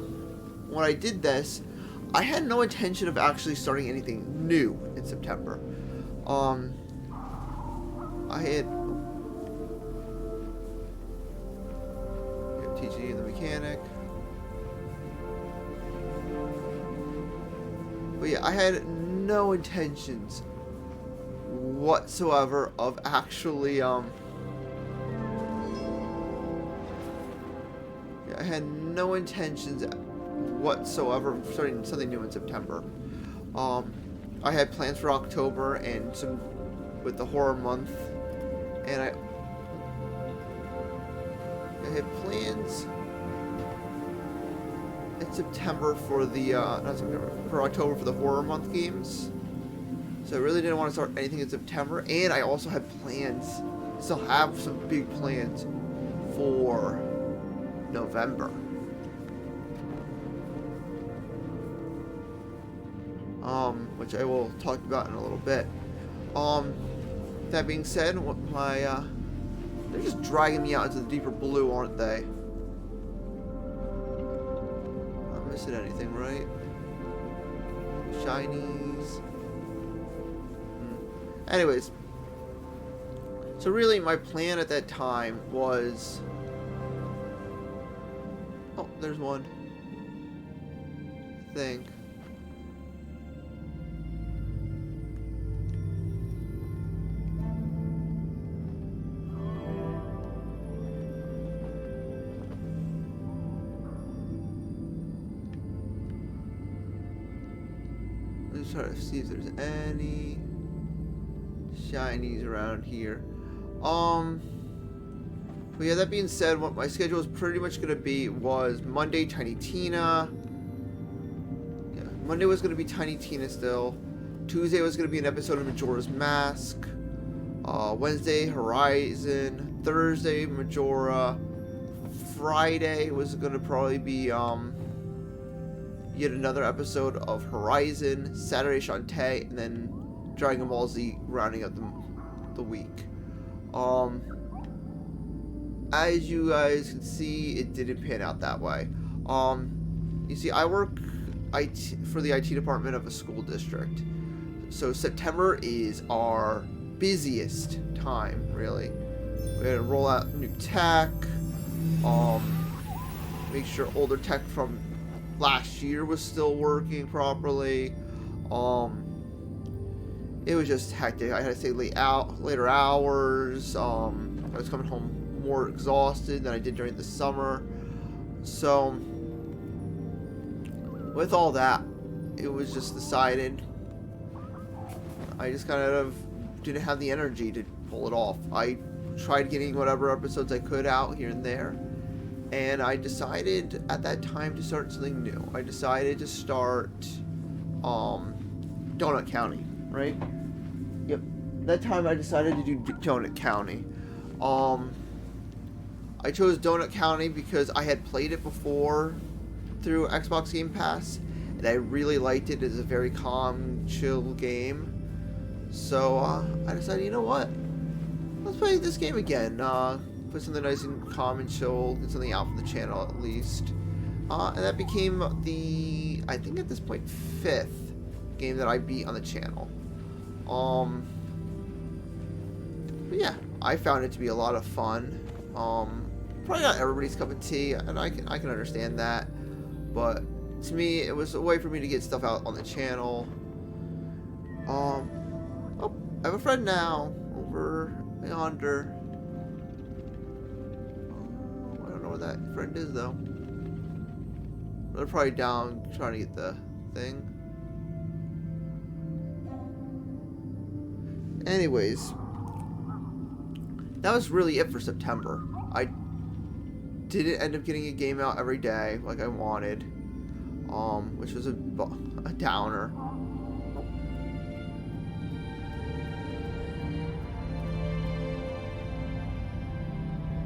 when I did this, I had no intention of actually starting anything new in September. I had TG the mechanic. But yeah, I had no intentions whatsoever of actually, I had no intentions whatsoever of starting something new in September. I had plans for October and some with the horror month, and I had plans in September for the not September, for October for the horror month games. So I really didn't want to start anything in September, and I also had plans, still have some big plans for November. Which I will talk about in a little bit. That being said, they're just dragging me out into the deeper blue, aren't they? Not missing anything, right? Shinies. Anyways, so really my plan at that time was... Oh, there's one. I think. Let's try to see if there's any shinies around here. But yeah, that being said, what my schedule was pretty much going to be was Monday, Tiny Tina. Yeah, Monday was going to be Tiny Tina still. Tuesday was going to be an episode of Majora's Mask. Wednesday, Horizon. Thursday, Majora. Friday was going to probably be yet another episode of Horizon. Saturday, Shantae, and then Dragon Ball Z rounding up the week. As you guys can see, it didn't pan out that way. You see, I work for the IT department of a school district. So September is our busiest time, really. We had to roll out new tech, make sure older tech from last year was still working properly. It was just hectic. I had to stay later hours. I was coming home more exhausted than I did during the summer. So, with all that, it was just decided I just kind of didn't have the energy to pull it off. I tried getting whatever episodes I could out here and there, and I decided at that time to start something new. I decided to start Donut County, right? Yep. That time I decided to do Donut County. I chose Donut County because I had played it before through Xbox Game Pass, and I really liked it. It's a very calm, chill game. So I decided, you know what? Let's play this game again. Put something nice and calm and chill, get something out for the channel at least. And that became the, I think at this point, 5th game that I beat on the channel. But yeah, I found it to be a lot of fun. Probably not everybody's cup of tea, and I can understand that. But to me, it was a way for me to get stuff out on the channel. Oh, I have a friend now over yonder. I don't know where that friend is though. They're probably down trying to get the thing. anyways, that was really it for September. I didn't end up getting a game out every day like I wanted, which was a downer.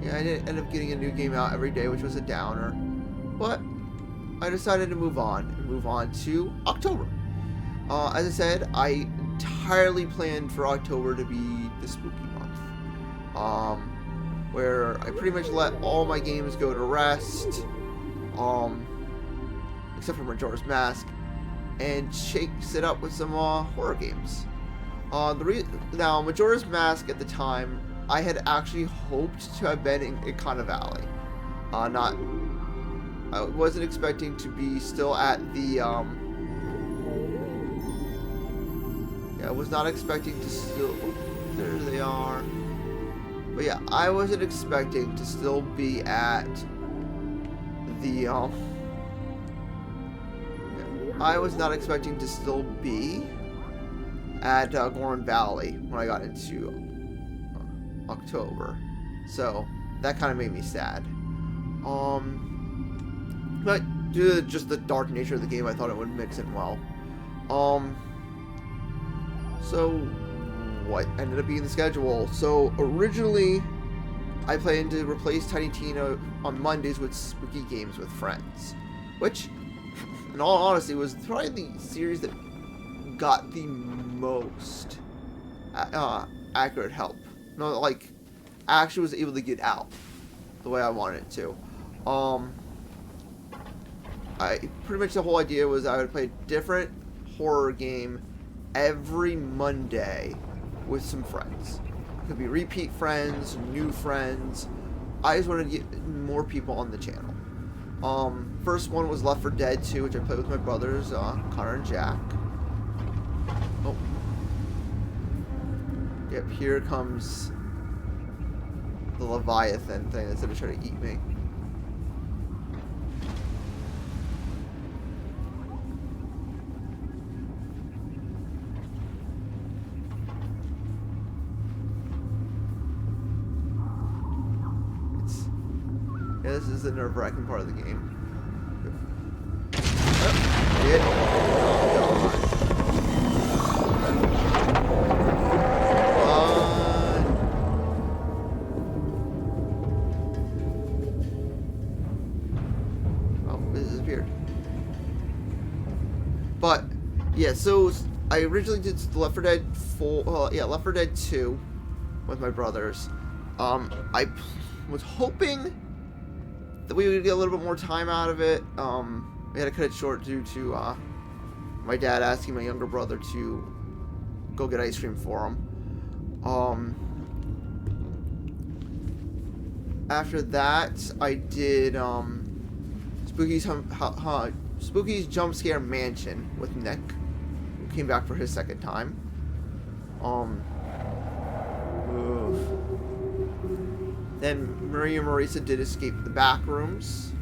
Yeah, I didn't end up getting a new game out every day, which was a downer. But I decided to move on to October. As I said, I entirely planned for October to be the spooky month, where I pretty much let all my games go to rest, except for Majora's Mask, and shakes it up with some horror games. Now, Majora's Mask at the time, I had actually hoped to have been in Ikana Valley. I wasn't expecting to be still at the, I was not expecting to still, there they are. But yeah, I wasn't expecting to still be at the, I was not expecting to still be at Goron Valley when I got into October. So that kind of made me sad. But due to just the dark nature of the game, I thought it would mix in well. So what ended up being the schedule? So originally, I planned to replace Tiny Tina on Mondays with Spooky Games with Friends, which, in all honesty, was probably the series that got the most accurate help. No, like, actually was able to get out the way I wanted it to. I pretty much the whole idea was I would play a different horror game every Monday with some friends. It could be repeat friends, new friends. I just wanted to get more people on the channel. First one was Left 4 Dead 2, which I played with my brothers, Connor and Jack. Oh. Yep, here comes the Leviathan thing that's gonna try to eat me. Yeah, this is the nerve-wracking part of the game. But yeah, so I originally did Left 4 Dead 4, Left 4 Dead 2 with my brothers. I was hoping that we would get a little bit more time out of it. We had to cut it short due to my dad asking my younger brother to go get ice cream for him. After that, I did Spooky's Jump Scare Mansion with Nick, who came back for his second time. Then Maria and Marisa did Escape the Backrooms.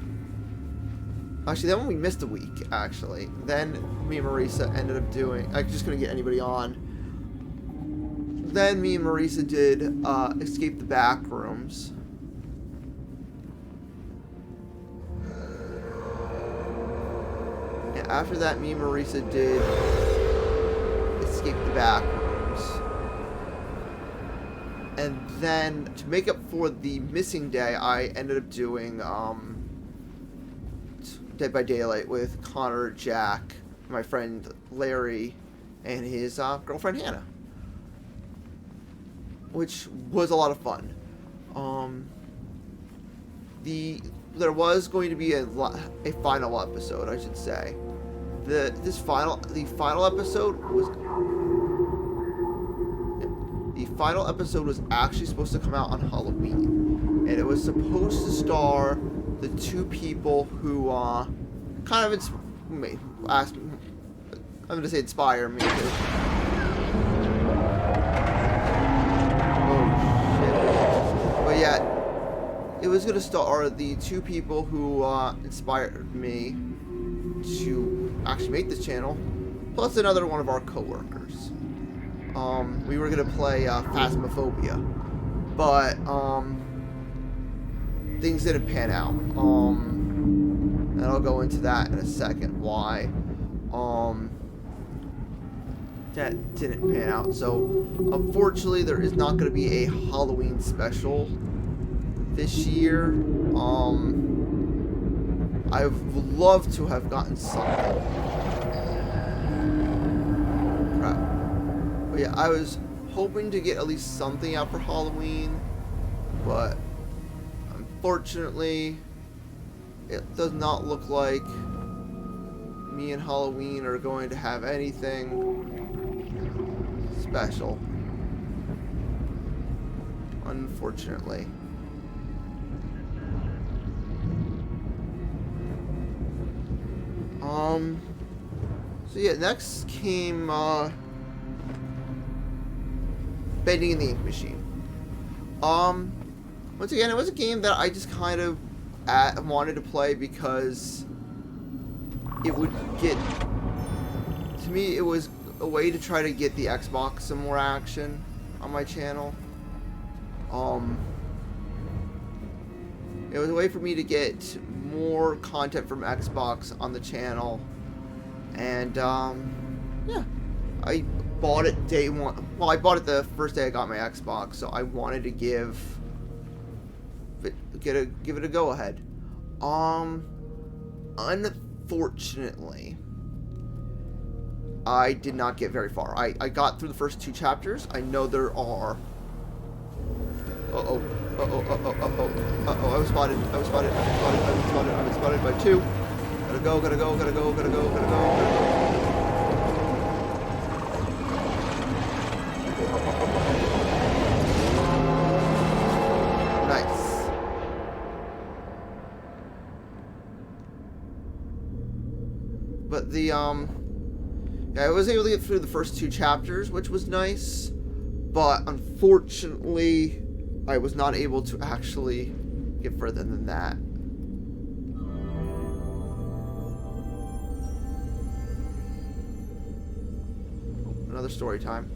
Actually, that one we missed a week, actually. Then me and Marisa ended up doing... I just couldn't get anybody on. Then me and Marisa did Escape the Backrooms. And after that, me and Marisa did Escape the Backrooms. And then, to make up for the missing day, I ended up doing Dead by Daylight with Connor, Jack, my friend Larry, and his girlfriend Hannah, which was a lot of fun. There was going to be a final episode, I should say. The final episode was actually supposed to come out on Halloween, and it was supposed to star the two people who kind of inspire me. Oh shit! But yeah, it was gonna star the two people who inspired me to actually make this channel, plus another one of our coworkers. We were gonna play Phasmophobia, but things didn't pan out. And I'll go into that in a second. Why? That didn't pan out. So, unfortunately, there is not going to be a Halloween special this year. I would love to have gotten something. Crap. But yeah, I was hoping to get at least something out for Halloween, but unfortunately, it does not look like me and Halloween are going to have anything special. Unfortunately. So yeah, next came Bending in the Ink Machine. Once again, it was a game that I just kind of wanted to play because it would get, to me, it was a way to try to get the Xbox some more action on my channel. It was a way for me to get more content from Xbox on the channel, and yeah, I bought it day one. Well, I bought it the first day I got my Xbox, so I wanted to give it a go ahead. Unfortunately, I did not get very far. I got through the first 2 chapters. I know there are. Uh-oh. I was spotted by 2. Gotta go. Nice. But the, yeah, I was able to get through the first 2 chapters, which was nice. But unfortunately, I was not able to actually get further than that. Another story time.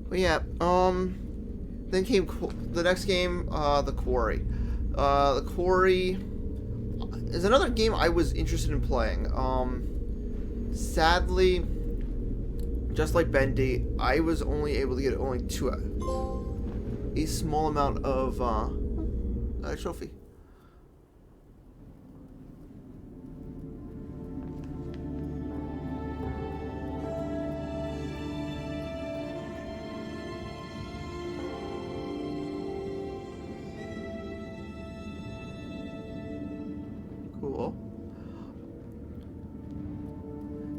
But yeah, then came the next game, The Quarry. The Quarry is another game I was interested in playing. Sadly, just like Bendy, I was only able to get a small amount of trophy. Cool.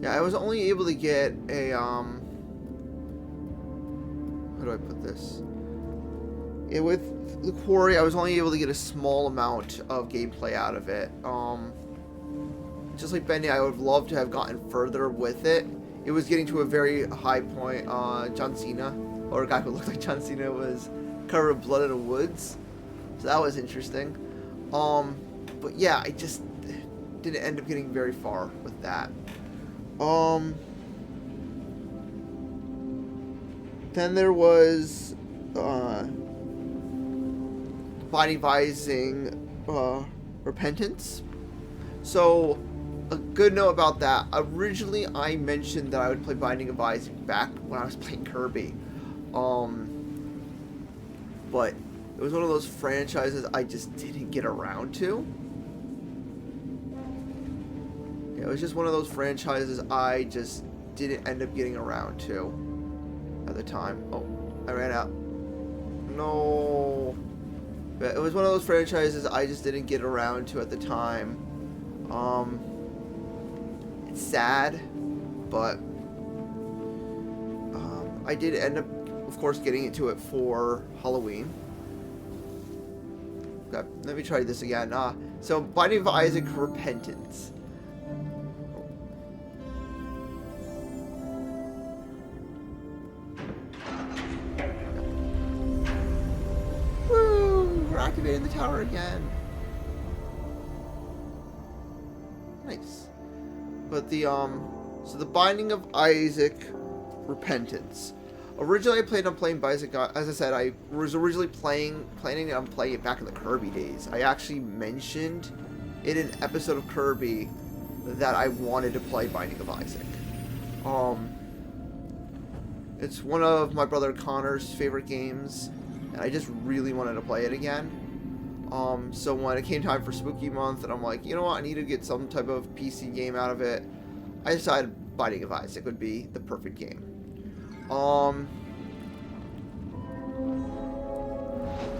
Yeah, I was only able to get a, how do I put this? Yeah, with The Quarry, I was only able to get a small amount of gameplay out of it. Just like Bendy, I would have loved to have gotten further with it it was getting to a very high point. John Cena, or a guy who looked like John Cena, was covered in blood in the woods. So that was interesting. But yeah, I just didn't end up getting very far with that. Then there was Binding of Isaac Repentance. So a good note about that. Originally, I mentioned that I would play Binding of Isaac back when I was playing Kirby. But it was one of those franchises I just didn't get around to. It was just one of those franchises I just didn't end up getting around to at the time. Oh, I ran out. No. But it was one of those franchises I just didn't get around to at the time. It's sad, but I did end up, of course, getting into it for Halloween. Okay, let me try this again. So Binding of Isaac Repentance. Woo! We're activating the tower again. Nice. But so the Binding of Isaac Repentance. Originally, I planned on playing Isaac. As I said, I was originally planning on playing it back in the Kirby days. I actually mentioned in an episode of Kirby that I wanted to play Binding of Isaac. It's one of my brother Connor's favorite games, and I just really wanted to play it again. So when it came time for Spooky Month, and I'm like, you know what, I need to get some type of PC game out of it, I decided Binding of Isaac would be the perfect game. I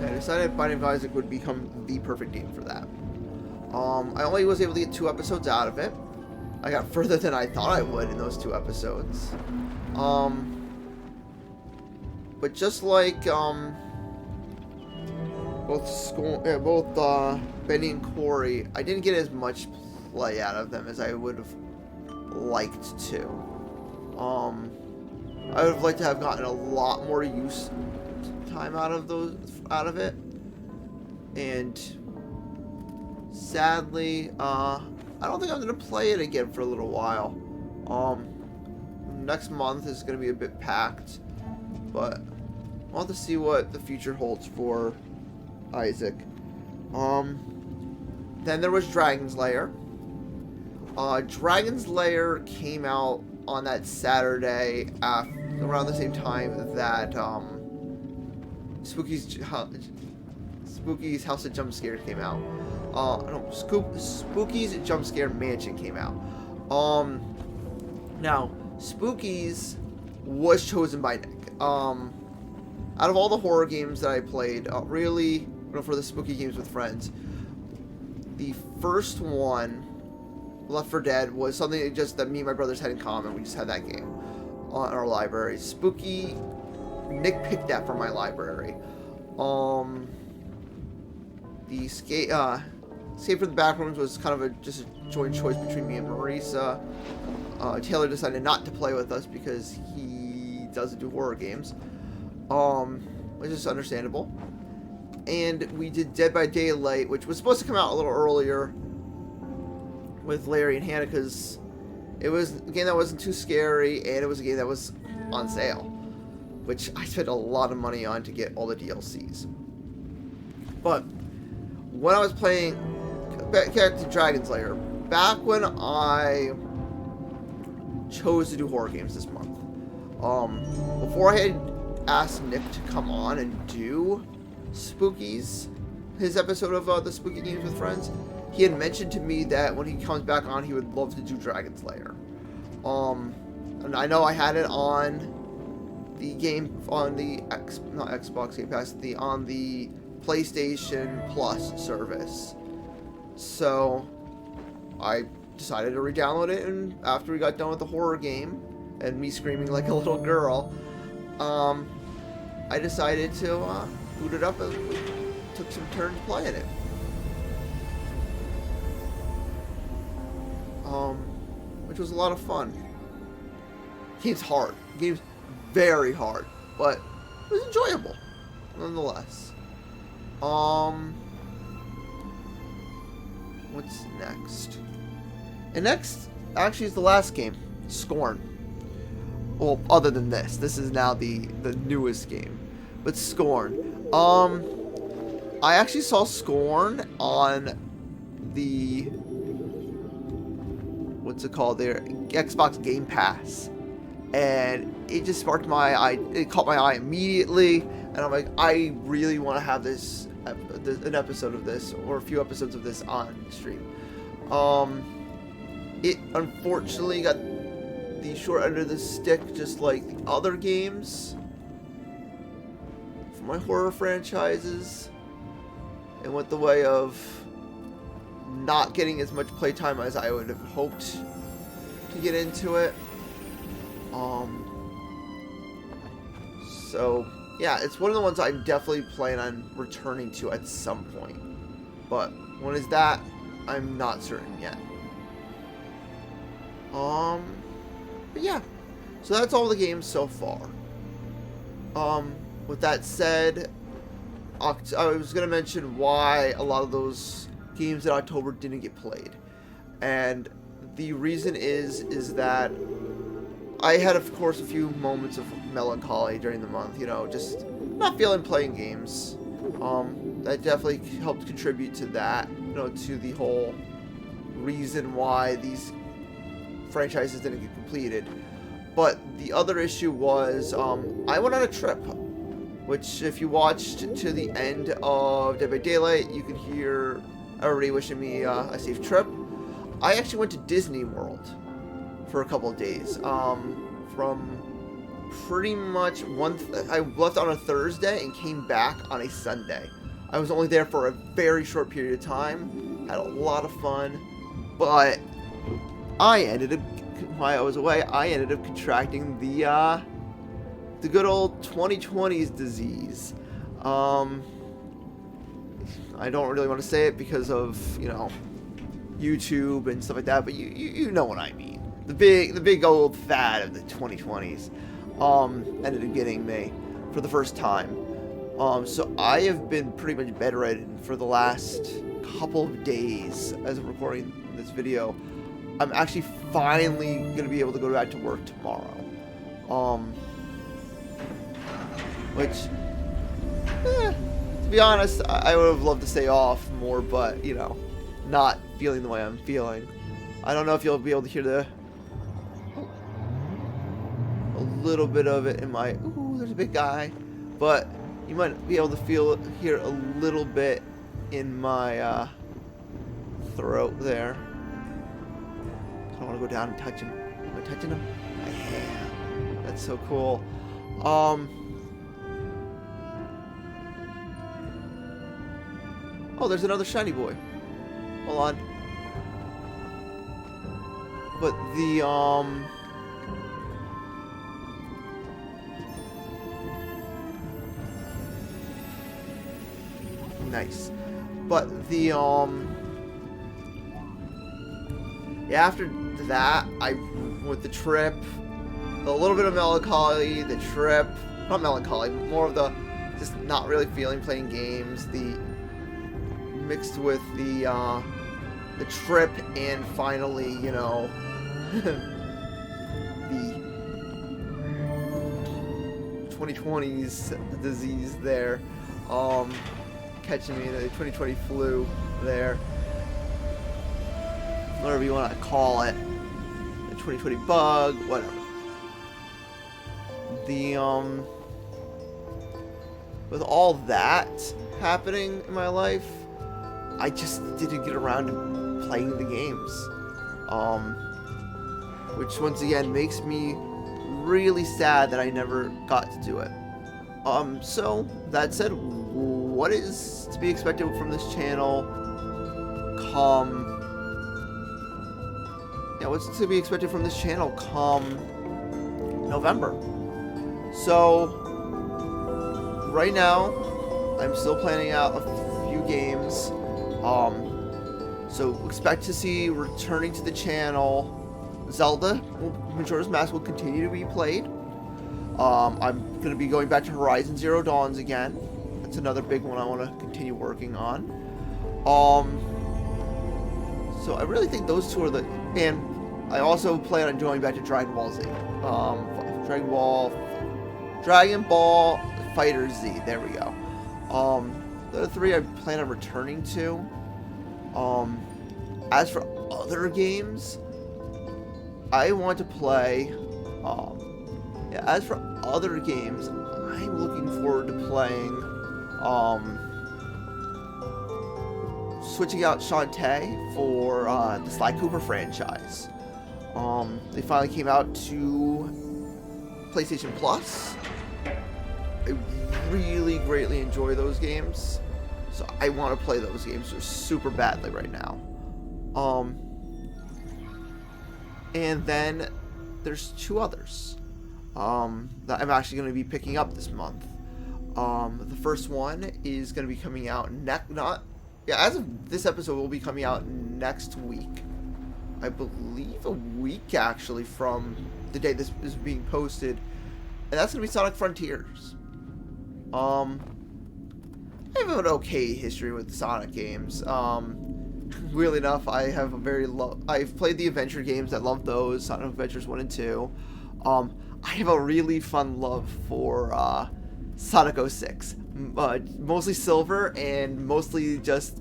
decided Binding of Isaac would become the perfect game for that. I only was able to get 2 episodes out of it. I got further than I thought I would in those 2 episodes. But just like both Benny and Corey, I didn't get as much play out of them as I would have liked to. I would have liked to have gotten a lot more use time out of it, and sadly, I don't think I'm gonna play it again for a little while. Next month is gonna be a bit packed, but I'll have to see what the future holds for Isaac. Then there was Dragon's Lair. Dragon's Lair came out on that Saturday around the same time that Spooky's House of Jump Scares came out. Spooky's Jump Scare Mansion came out. Now Spooky's was chosen by Nick. Out of all the horror games that I played, really, for the Spooky Games with Friends, the first one, Left 4 Dead, was something that me and my brothers had in common. We just had that game on our library. Spooky, Nick picked that from my library. The Escape from the Backrooms was kind of just a joint choice between me and Marisa. Taylor decided not to play with us because he doesn't do horror games, which is understandable. And we did Dead by Daylight, which was supposed to come out a little earlier with Larry and Hannah, because it was a game that wasn't too scary, and it was a game that was on sale, which I spent a lot of money on to get all the DLCs. But when I was playing, back to Dragon's Lair, back when I chose to do horror games this month, before I had asked Nick to come on and do his episode of the Spooky Games with Friends, he had mentioned to me that when he comes back on, he would love to do Dragon's Lair. And I know I had it on the game, on the not Xbox Game Pass, on the PlayStation Plus service. So I decided to re-download it, and after we got done with the horror game and me screaming like a little girl, I decided to boot it up and took some turns playing it. Which was a lot of fun. game's hard. The game's very hard, but it was enjoyable nonetheless. What's next? And next, actually, is the last game, Scorn. Well, other than this is now the newest game, but Scorn. I actually saw Scorn on the, what's it called there, Xbox Game Pass, and it just sparked my eye. It caught my eye immediately, and I'm like, I really want to have this an episode of this, or a few episodes of this on stream. It unfortunately got the short end of the stick, just like the other games for my horror franchises, and went the way of not getting as much playtime as I would have hoped to get into it. So yeah, it's one of the ones I'm definitely planning on returning to at some point. But when is that? I'm not certain yet. But yeah. So that's all the games so far. With that said, I was going to mention why a lot of those games in October didn't get played. And the reason is that I had, of course, a few moments of melancholy during the month, you know, just not feeling playing games. That definitely helped contribute to that, you know, to the whole reason why these franchises didn't get completed. But the other issue was, I went on a trip, which if you watched to the end of Dead by Daylight, you can hear everybody wishing me a safe trip. I actually went to Disney World for a couple of days. From pretty much I left on a Thursday and came back on a Sunday. I was only there for a very short period of time. Had a lot of fun, but I ended up, while I was away, I ended up contracting the good old 2020's disease. I don't really want to say it because of, you know, YouTube and stuff like that, but you know what I mean. The big old fad of the 2020s ended up getting me for the first time. So I have been pretty much bedridden for the last couple of days as I'm recording this video. I'm actually finally going to be able to go back to work tomorrow. Which, to be honest, I would have loved to stay off more, but, you know, not feeling the way I'm feeling. I don't know if you'll be able to hear a little bit of it in my, ooh, there's a big guy, but you might be able to hear a little bit in my throat there. I don't want to go down and touch him. Am I touching him? I am. That's so cool. Oh, there's another shiny boy. Hold on. But the nice. But the yeah, after that, with the trip, a little bit of melancholy, the trip, not melancholy, more of the just not really feeling playing games, the mixed with the trip, and finally, you know, the 2020's disease there, catching me, the 2020 flu there, whatever you want to call it, the 2020 bug, whatever. The with all that happening in my life, I just didn't get around to playing the games, which once again makes me really sad that I never got to do it. So that said, what is to be expected from this channel come? Yeah, what's to be expected from this channel come November? So right now, I'm still planning out a few games. So expect to see returning to the channel Zelda Majora's Mask will continue to be played. I'm going to be going back to Horizon Zero Dawns again. That's another big one I want to continue working on. So I really think those two are the... And I also plan on going back to Dragon Ball Z. Dragon Ball Fighter Z. There we go. The other three I plan on returning to. As for other games, I want to play. As for other games, I'm looking forward to playing. Switching out Shantae for the Sly Cooper franchise. They finally came out to PlayStation Plus. I really greatly enjoy those games, so I want to play those games super badly right now. And then there's two others that I'm actually going to be picking up this month. The first one is going to be coming out as of this episode, will be coming out next week. I believe a week actually from the day this is being posted, and that's going to be Sonic Frontiers. I have an okay history with Sonic games. Weirdly enough, I have I've played the adventure games. I love those, Sonic Adventures 1 and 2. I have a really fun love for Sonic 06. Mostly Silver, and mostly just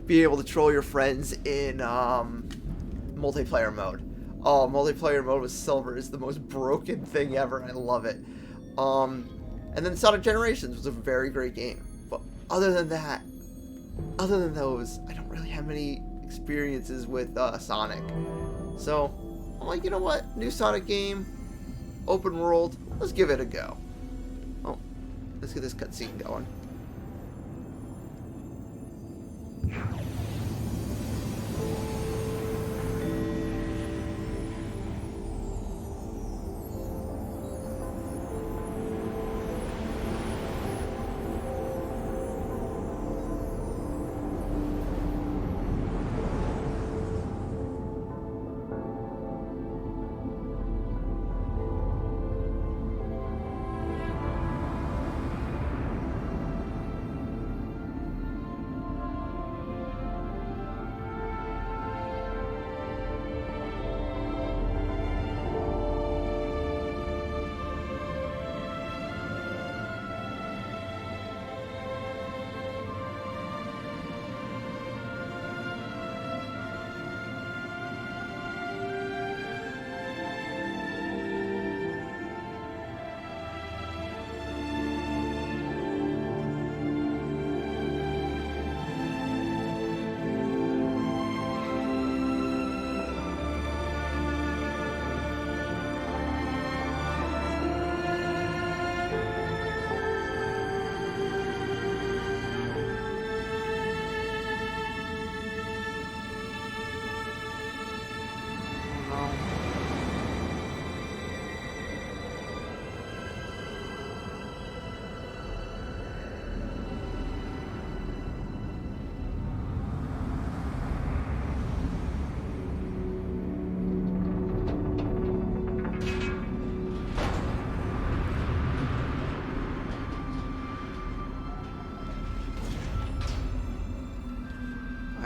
being able to troll your friends in multiplayer mode. Oh, multiplayer mode with Silver is the most broken thing ever. I love it. And then Sonic Generations was a very great game. But other than those, I don't really have many experiences with Sonic. So I'm like, you know what? New Sonic game, open world. Let's give it a go. Oh, let's get this cutscene going.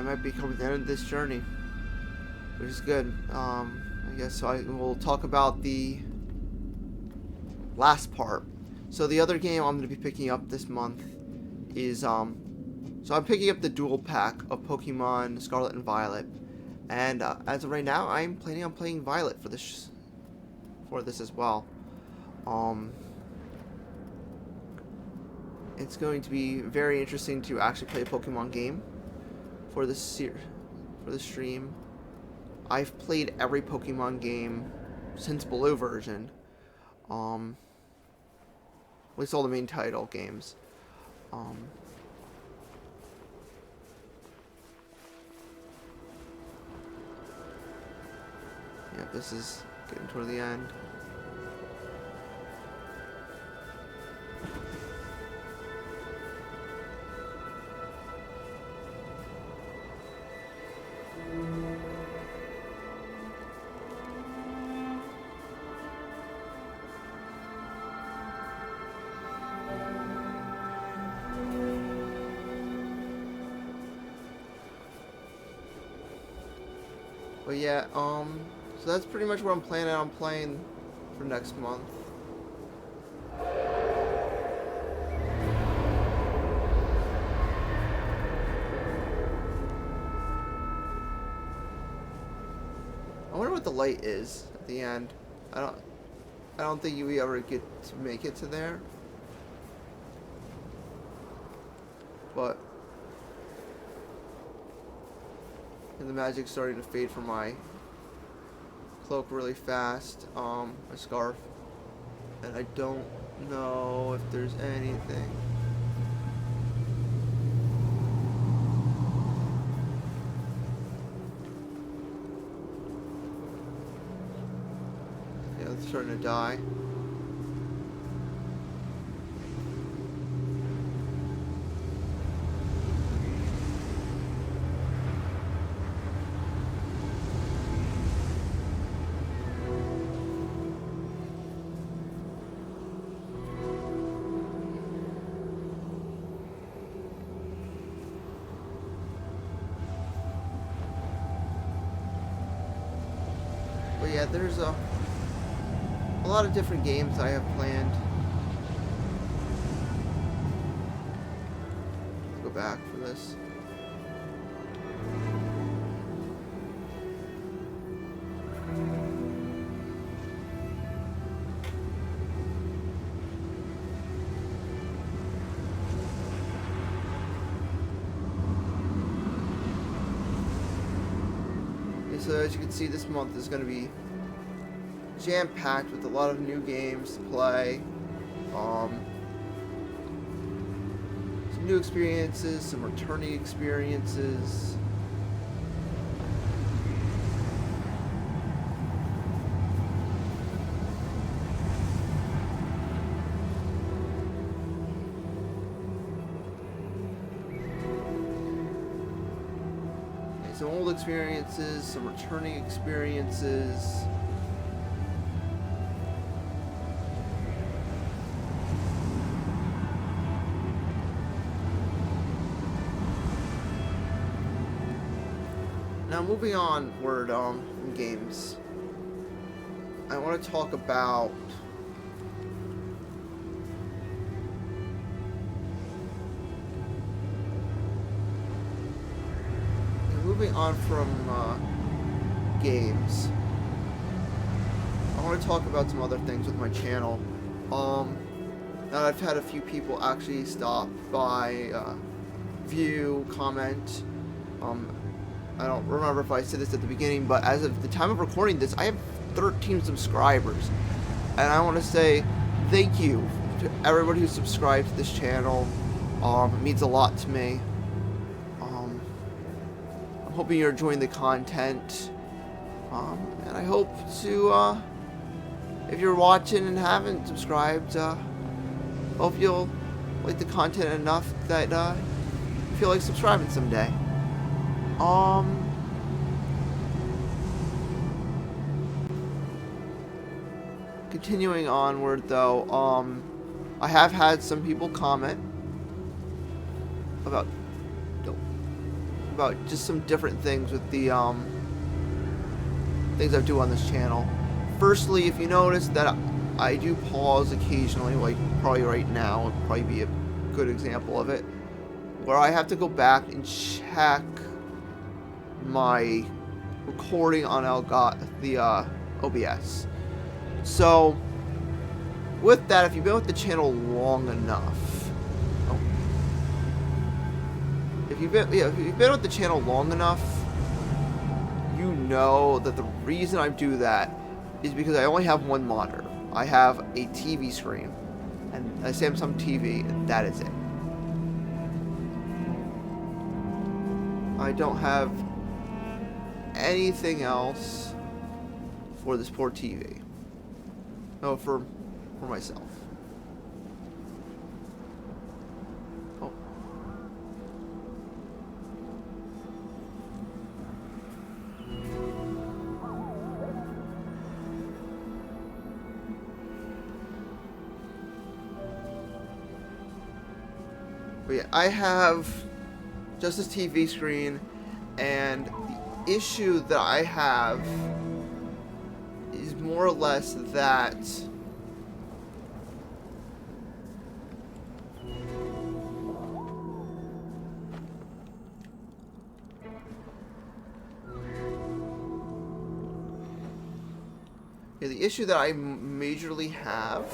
Might be coming to the end of this journey, which is good. I guess so. I will talk about the last part. So the other game I'm going to be picking up this month is so I'm picking up the dual pack of Pokemon Scarlet and Violet, and as of right now, I'm planning on playing Violet for this as well. It's going to be very interesting to actually play a Pokemon game for the stream. I've played every Pokemon game since Blue version. At least all the main title games. Yeah, this is getting toward the end. But yeah, so that's pretty much what I'm planning on playing for next month. I wonder what the light is at the end. I don't think you ever get to make it to there. But and the magic's starting to fade from my cloak really fast, my scarf. And I don't know if there's anything. Yeah, it's starting to die. But yeah, there's a lot of different games I have planned. Let's go back for this. Okay, so as you can see, this month is going to be jam-packed with a lot of new games to play, some new experiences, some returning experiences. Okay, some old experiences, some returning experiences. Now moving onward from games, I want to talk about moving on from games. I want to talk about some other things with my channel. Now I've had a few people actually stop by, view, comment. I don't remember if I said this at the beginning, but as of the time of recording this, I have 13 subscribers. And I want to say thank you to everybody who subscribed to this channel. It means a lot to me. I'm hoping you're enjoying the content. And I hope to, if you're watching and haven't subscribed, hope you'll like the content enough that you feel like subscribing someday. Continuing onward though, I have had some people comment about just some different things with the things I do on this channel. Firstly, if you notice that I do pause occasionally, like probably right now would probably be a good example of it, where I have to go back and check my recording on the OBS. So with that, if you've been with the channel long enough, if you've been with the channel long enough, you know that the reason I do that is because I only have one monitor. I have a TV screen and a Samsung TV, and that is it. I don't have anything else for this poor TV. No, for myself. Oh. But yeah, I have just this TV screen and the issue that I have is more or less that the issue that I majorly have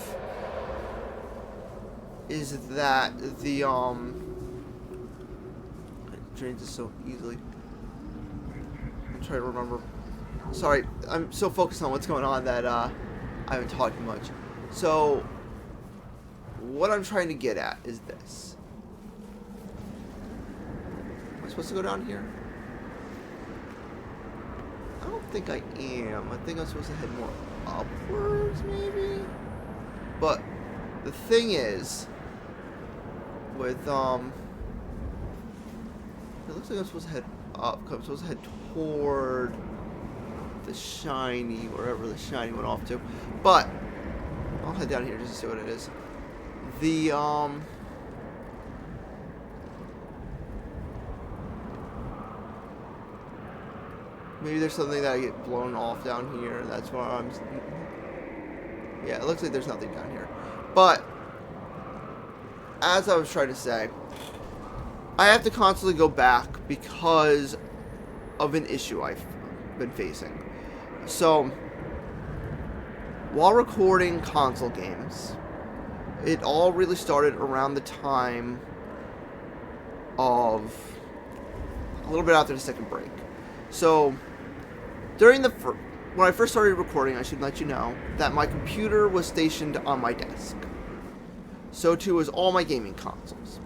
is that the it drains this so easily. I'm trying to remember. Sorry, I'm so focused on what's going on that I haven't talked much. So what I'm trying to get at is this. Am I supposed to go down here? I don't think I am. I think I'm supposed to head more upwards, maybe? But the thing is, with, it looks like I'm supposed to head up. I'm supposed to head toward the shiny, wherever the shiny went off to. But, I'll head down here just to see what it is. The, maybe there's something that I get blown off down here. That's why I'm... Yeah, it looks like there's nothing down here. But, as I was trying to say, I have to constantly go back because of an issue I've been facing. So, while recording console games, it all really started around the time of a little bit after the second break. So, during the when I first started recording, I should let you know that my computer was stationed on my desk. So too was all my gaming consoles.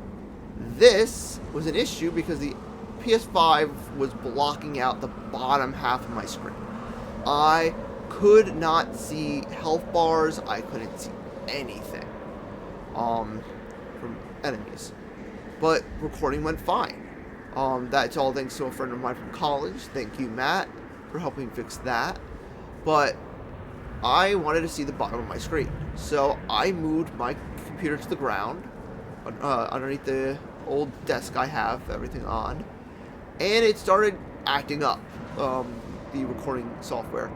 This was an issue because the PS5 was blocking out the bottom half of my screen. I could not see health bars. I couldn't see anything from enemies. But recording went fine. That's all thanks to a friend of mine from college. Thank you, Matt, for helping fix that. But I wanted to see the bottom of my screen. So I moved my computer to the ground, underneath the old desk I have everything on. And it started acting up, the recording software.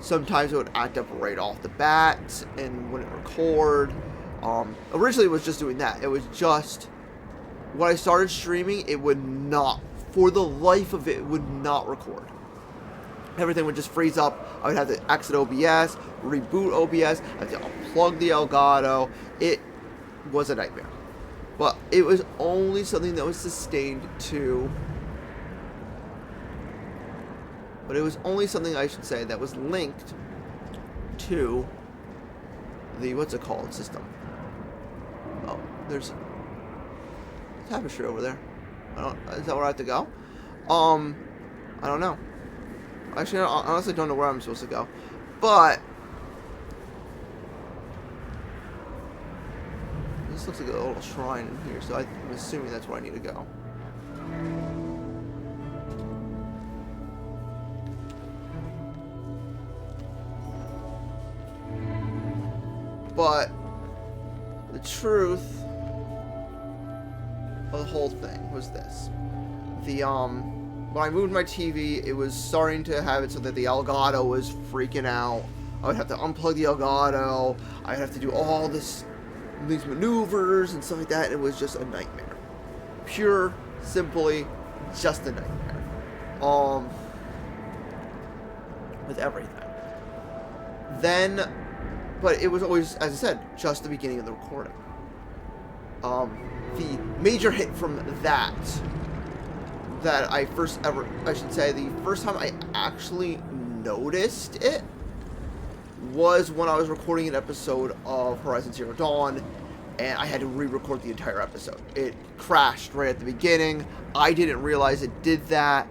Sometimes it would act up right off the bat and wouldn't record. Originally it was just doing that. It was just... When I started streaming, it would not, for the life of it, would not record. Everything would just freeze up. I would have to exit OBS, reboot OBS, I had to unplug the Elgato. It was a nightmare. But it was only something that was sustained to... But it was only something, I should say, that was linked to the, what's it called, system. Oh, there's... tapestry over there. Is that where I have to go? I don't know. Actually, I honestly don't know where I'm supposed to go. But this looks like a little shrine in here, so I'm assuming that's where I need to go. But the truth of the whole thing was this. When I moved my TV, it was starting to have it so that the Elgato was freaking out. I would have to unplug the Elgato. I'd have to do all these maneuvers and stuff like that. It was just a nightmare. Pure, simply, just a nightmare. With everything. Then, but it was always, as I said, just the beginning of the recording. The major hit from that I first ever, I should say, the first time I actually noticed it was when I was recording an episode of Horizon Zero Dawn, and I had to re-record the entire episode. It crashed right at the beginning. I didn't realize it did that,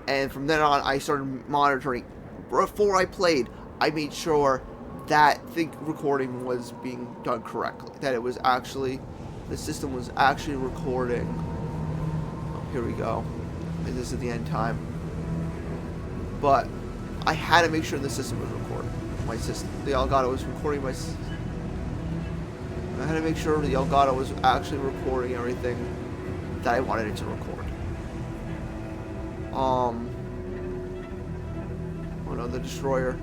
and from then on, I started monitoring. Before I played, I made sure that the recording was being done correctly, that it was actually, the system was actually recording. Oh, here we go. This is the end time. But I had to make sure the system was recording. My system, the Elgato was recording my... I had to make sure the Elgato was actually recording everything that I wanted it to record. no, the destroyer.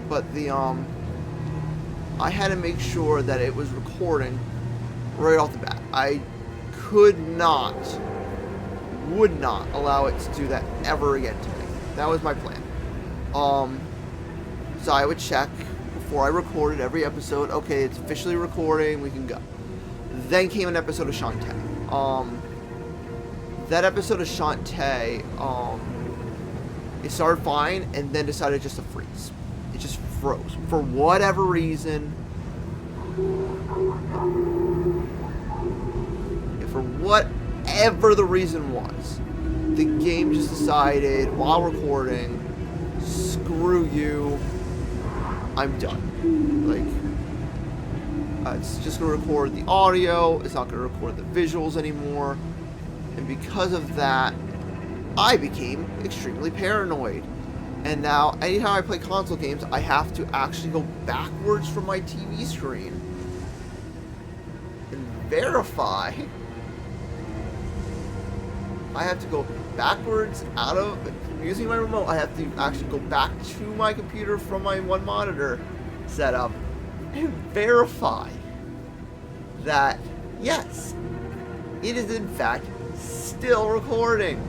But the I had to make sure that it was recording right off the bat. I would not allow it to do that ever again to me. That was my plan. So I would check before I recorded every episode. Okay, it's officially recording. We can go. Then came an episode of Shantae. That episode of Shantae, it started fine and then decided just to freeze. It just froze for whatever reason. For whatever the reason was, the game just decided while recording, screw you, I'm done. Like, it's just going to record the audio, it's not going to record the visuals anymore, and because of that, I became extremely paranoid. And now, anytime I play console games, I have to actually go backwards from my TV screen and verify. I have to go backwards out of using my remote. I have to actually go back to my computer from my one monitor setup and verify that, yes, it is in fact still recording.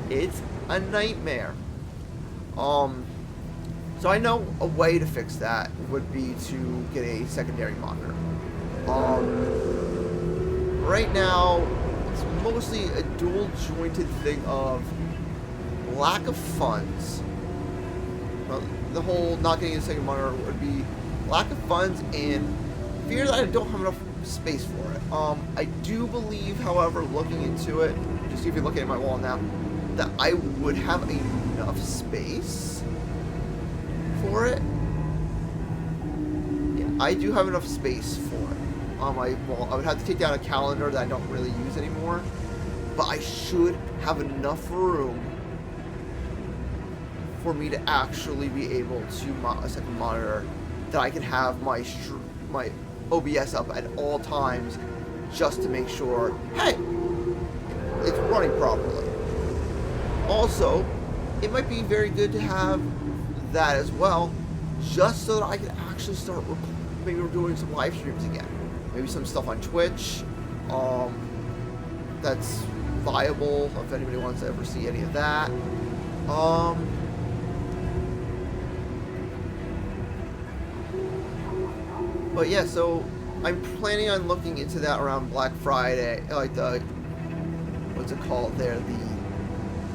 It's a nightmare. So I know a way to fix that would be to get a secondary monitor. Right now, it's mostly a dual jointed thing of lack of funds. Well, the whole not getting a second monitor would be lack of funds and fear that I don't have enough space for it. I do believe, however, looking into it, just even looking at my wall now, that I would have enough space for it. Yeah, I do have enough space for it on my wall. I would have to take down a calendar that I don't really use anymore, but I should have enough room for me to actually be able to mount a second monitor that I can have my OBS up at all times just to make sure, hey, it's running properly. Also, it might be very good to have that as well, just so that I can actually start maybe we're doing some live streams again. Maybe some stuff on Twitch, that's viable, if anybody wants to ever see any of that. But yeah, so I'm planning on looking into that around Black Friday, like the, what's it called there, the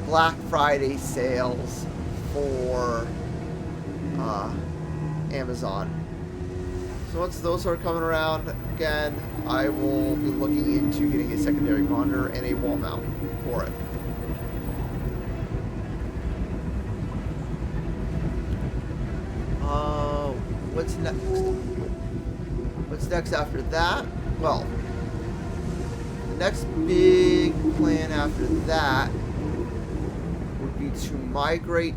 Black Friday sales for Amazon. So once those start coming around again, I will be looking into getting a secondary monitor and a wall mount for it. What's next? What's next after that? Well, the next big plan after that would be to migrate.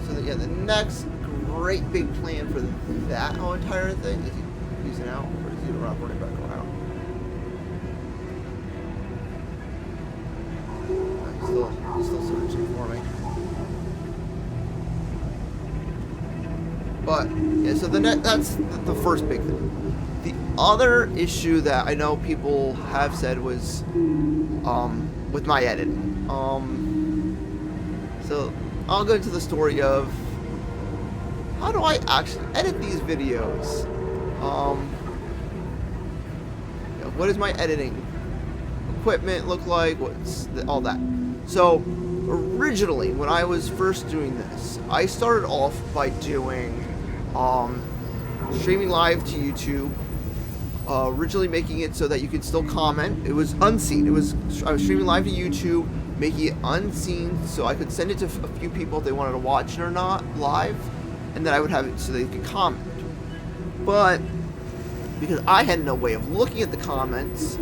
So that, yeah, the next great big plan for that whole entire thing is he using out, or is he running back around? He's still searching for me. But yeah, so that's the first big thing. The other issue that I know people have said was with my editing. So I'll go into the story of how do I actually edit these videos. What does my editing equipment look like? What's all that? So originally, when I was first doing this, I started off by doing streaming live to YouTube. Originally making it so that you could still comment. It was unseen. I was streaming live to YouTube, making it unseen, so I could send it to a few people if they wanted to watch it or not live, and then I would have it so they could comment. But because I had no way of looking at the comments,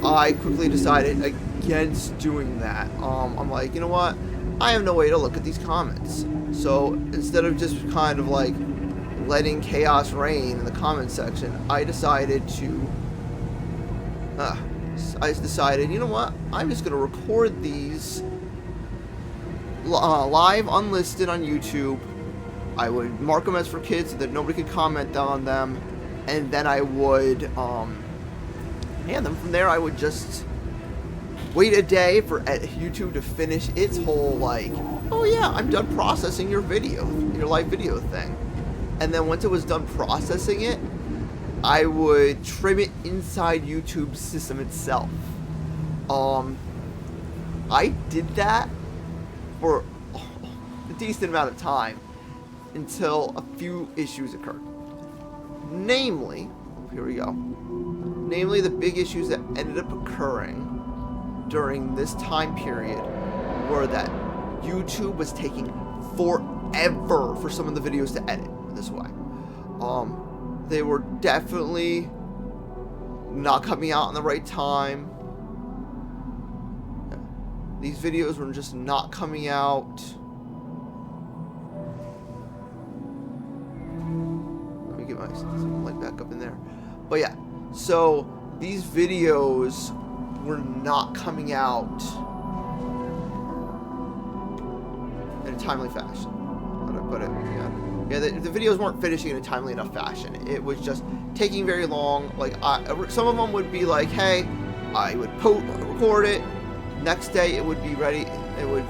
I quickly decided against doing that. I'm like, you know what? I have no way to look at these comments. So instead of just kind of like letting chaos reign in the comment section, I decided, you know what? I'm just gonna record these live, unlisted on YouTube. I would mark them as for kids so that nobody could comment on them, and then I would hand them. From there, I would just wait a day for YouTube to finish its whole like, oh yeah, I'm done processing your video, your live video thing. And then once it was done processing it, I would trim it inside YouTube's system itself. I did that for a decent amount of time until a few issues occurred. Namely, here we go. Namely, the big issues that ended up occurring during this time period were that YouTube was taking forever for some of the videos to edit this way. They were definitely not coming out in the right time. These videos were just not coming out. Let me get my light back up in there. But yeah, so these videos were not coming out in a timely fashion. How do I put it? Yeah, the videos weren't finishing in a timely enough fashion. It was just taking very long. Like, some of them would be like, hey, I would record it. Next day it would be ready. It would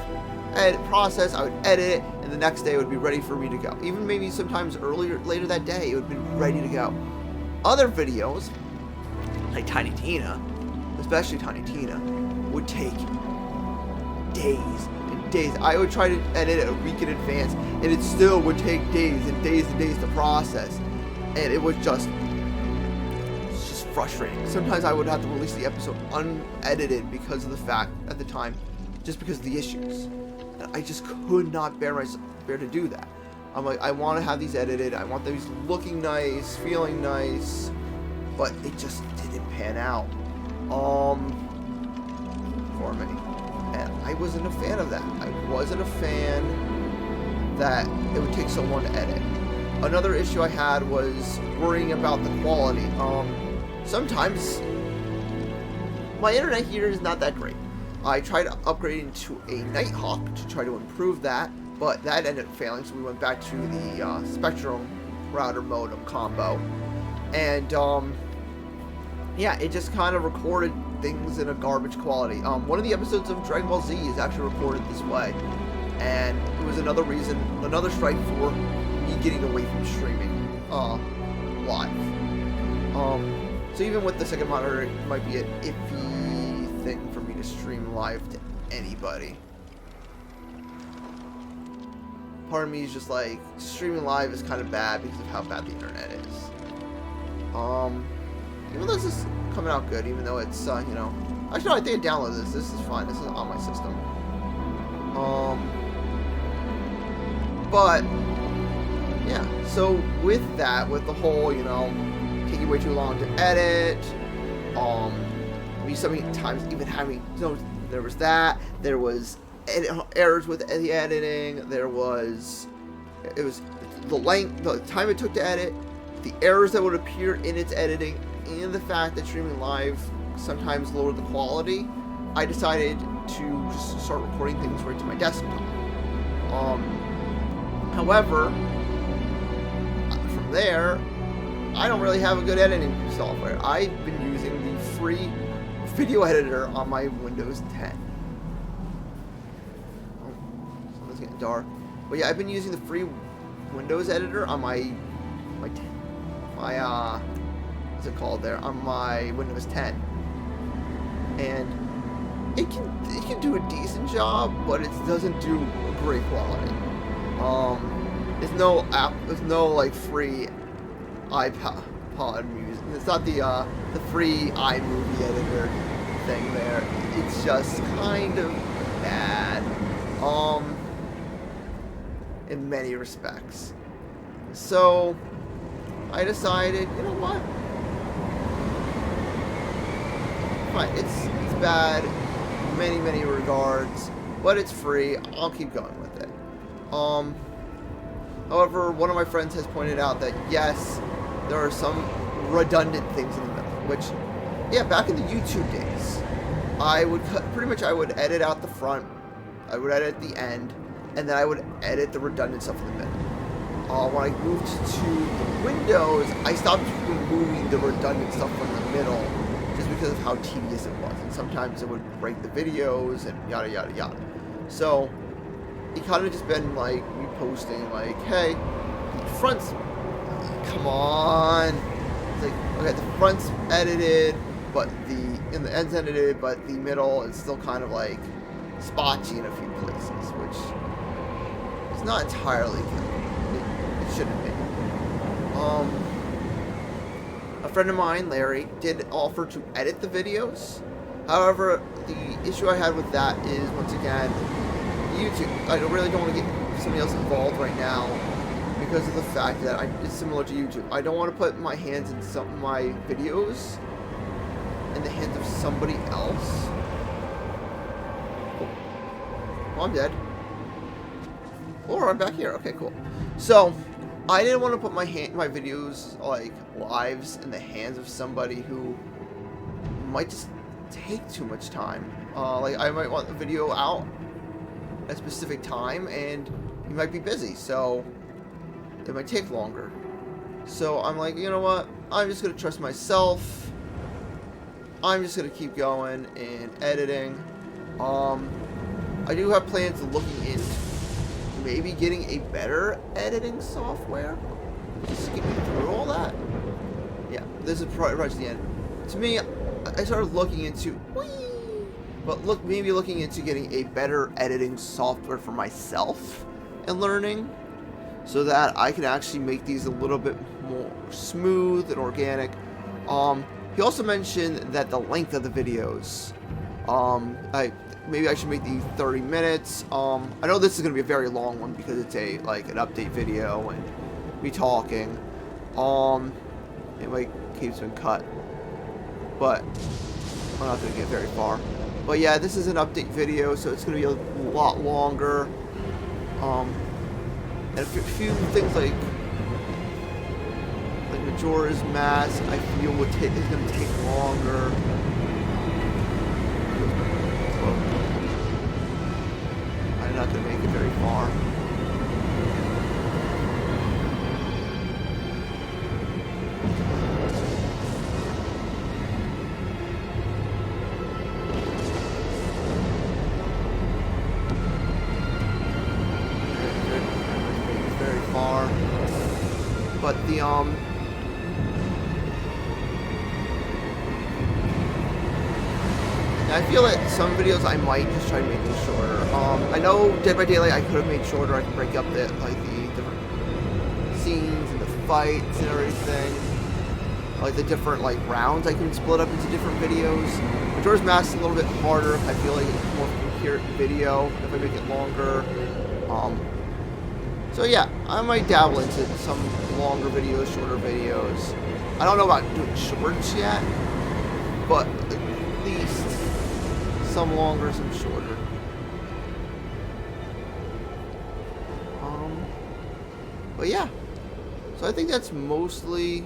process. I would edit it, and the next day it would be ready for me to go. Even maybe sometimes later that day, it would be ready to go. Other videos, like Tiny Tina, especially Tiny Tina, would take days and days. I would try to edit it a week in advance, and it still would take days and days and days to process. And it was just frustrating. Sometimes I would have to release the episode unedited because of the fact, at the time, just because of the issues. And I just could not bear to do that. I'm like, I want to have these edited. I want these looking nice, feeling nice, but it just didn't pan out. For me. And I wasn't a fan of that. I wasn't a fan that it would take so long to edit. Another issue I had was worrying about the quality. Sometimes my internet here is not that great. I tried upgrading to a Nighthawk to try to improve that, but that ended up failing, so we went back to the Spectrum router modem combo. And yeah, it just kind of recorded things in a garbage quality. One of the episodes of Dragon Ball Z is actually recorded this way, and it was another reason, another strike for me getting away from streaming live. So even with the second monitor, it might be an iffy thing for me to stream live to anybody. Part of me is just like, streaming live is kind of bad because of how bad the internet is. Even though this is coming out good, even though it's, you know... Actually, no, I think I downloaded this. This is fine. This is on my system. But, yeah. So, with that, with the whole, you know, taking way too long to edit, me sometimes even having, you know, there was that. There was errors with the editing. There was... It was the length, the time it took to edit, the errors that would appear in its editing, and the fact that streaming live sometimes lowered the quality. I decided to just start recording things right to my desktop. However, from there, I don't really have a good editing software. I've been using the free video editor on my Windows 10. Oh, something's getting dark. But yeah, I've been using the free Windows editor on my what's it called there? On my Windows 10. And it can do a decent job, but it doesn't do a great quality. There's no like free iPod music. It's not the free iMovie editor thing there. It's just kind of bad. In many respects. So I decided, you know what? Fine, it's bad in many regards, but it's free. I'll keep going with it. However, one of my friends has pointed out that yes, there are some redundant things in the middle, which, yeah, back in the YouTube days, I would I would edit out the front, I would edit the end, and then I would edit the redundant stuff in the middle. When I moved to the Windows, I stopped removing the redundant stuff from the middle just because of how tedious it was. And sometimes it would break the videos and yada yada yada. So it kind of just been like me posting like, hey, the front's, come on. It's like, okay, the front's edited, but the end's edited, but the middle is still kind of like spotchy in a few places, which is not entirely good. It shouldn't be. A friend of mine, Larry, did offer to edit the videos. However, the issue I had with that is, once again, YouTube. I really don't want to get somebody else involved right now because of the fact that it's similar to YouTube. I don't want to put my hands in some of my videos in the hands of somebody else. Oh, I'm dead. Or I'm back here. Okay, cool. So, I didn't want to put my videos, like, lives in the hands of somebody who might just take too much time. Like, I might want the video out at a specific time, and you might be busy, so it might take longer. So, I'm like, you know what? I'm just going to trust myself. I'm just going to keep going and editing. I do have plans of looking into maybe getting a better editing software. Just get me through all that. Yeah, this is right to the end. To me, I started looking into, maybe looking into getting a better editing software for myself and learning, so that I can actually make these a little bit more smooth and organic. He also mentioned that the length of the videos, maybe I should make the 30 minutes. I know this is going to be a very long one because it's an update video and me talking. It might keep been cut, but I'm not going to get very far. But yeah, this is an update video, so it's going to be a lot longer. And a few things like Majora's Mask, I feel is going to take longer. I'm not going to make it very far. Very far. But the I feel that some videos I might just try to make them shorter. I know Dead by Daylight I could have made shorter. I could break up the different scenes and the fights and everything. Like the different rounds I can split up into different videos. Majora's Mask is a little bit harder. I feel like it's more coherent video if I make it longer. So yeah, I might dabble into some longer videos, shorter videos. I don't know about doing shorts yet, but at least some longer, some shorter. But yeah, so I think that's mostly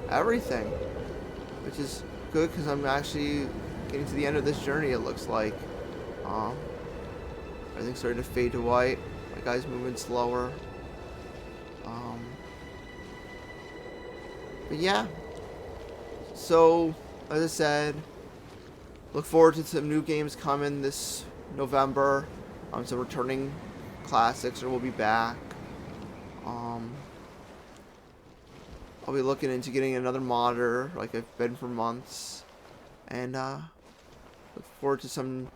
everything, which is good because I'm actually getting to the end of this journey. It looks like everything's starting to fade to white. My guy's moving slower. But yeah, so as I said, look forward to some new games coming this November. Some returning classics will be back. I'll be looking into getting another monitor like I've been for months, and look forward to some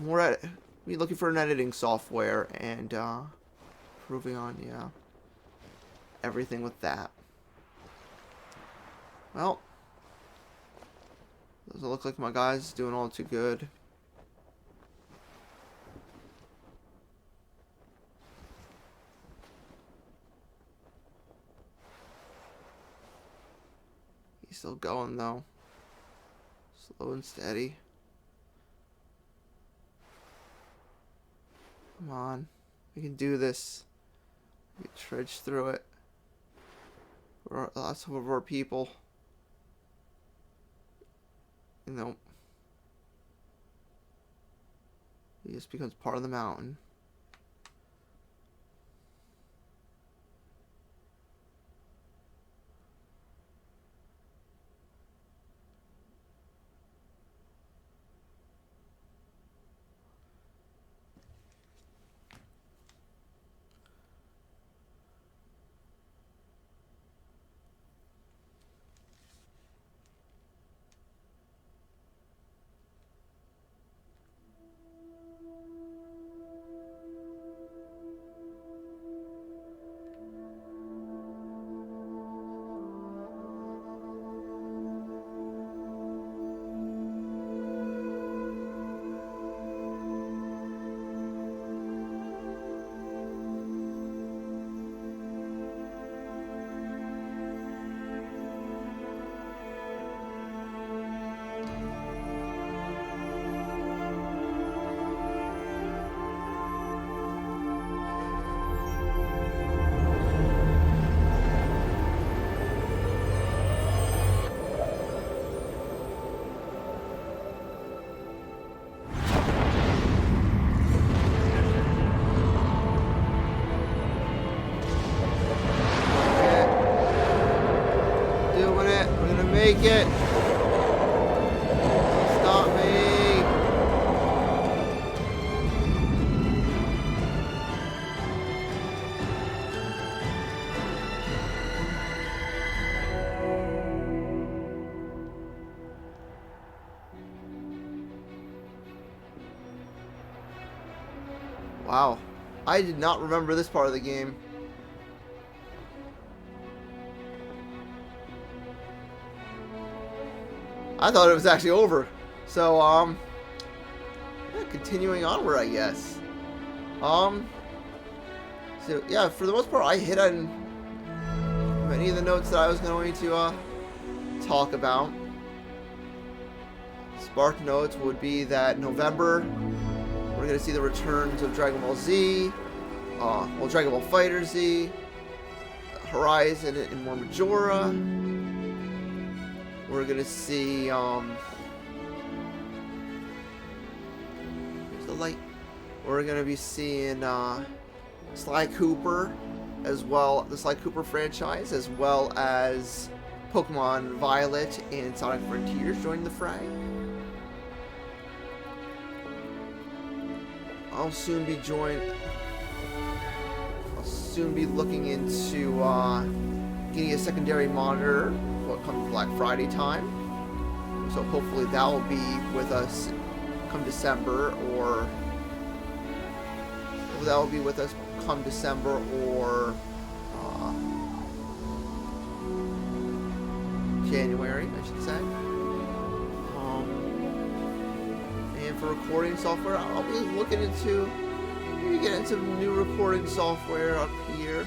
more. Be looking for an editing software and improving on everything with that. Well, doesn't look like my guy's doing all too good. He's still going though. Slow and steady. Come on. We can do this. We can trudge through it. We're lots of our people. You know. He just becomes part of the mountain. Make it. Stop me. Wow. I did not remember this part of the game. I thought it was actually over. So, yeah, continuing onward, I guess. So, yeah, for the most part, I hit on many of the notes that I was going to, talk about. Spark notes would be that November, we're going to see the returns of Dragon Ball Z, well, Dragon Ball Fighter Z, Horizon and more Majora. We're gonna see, here's the light. We're gonna be seeing, Sly Cooper, as well, the Sly Cooper franchise, as well as Pokemon Violet and Sonic Frontiers join the fray. I'll soon be looking into, getting a secondary monitor what comes Black Friday time. So hopefully that will be with us come December, or January, I should say. And for recording software, I'll be looking into maybe getting some new recording software up here,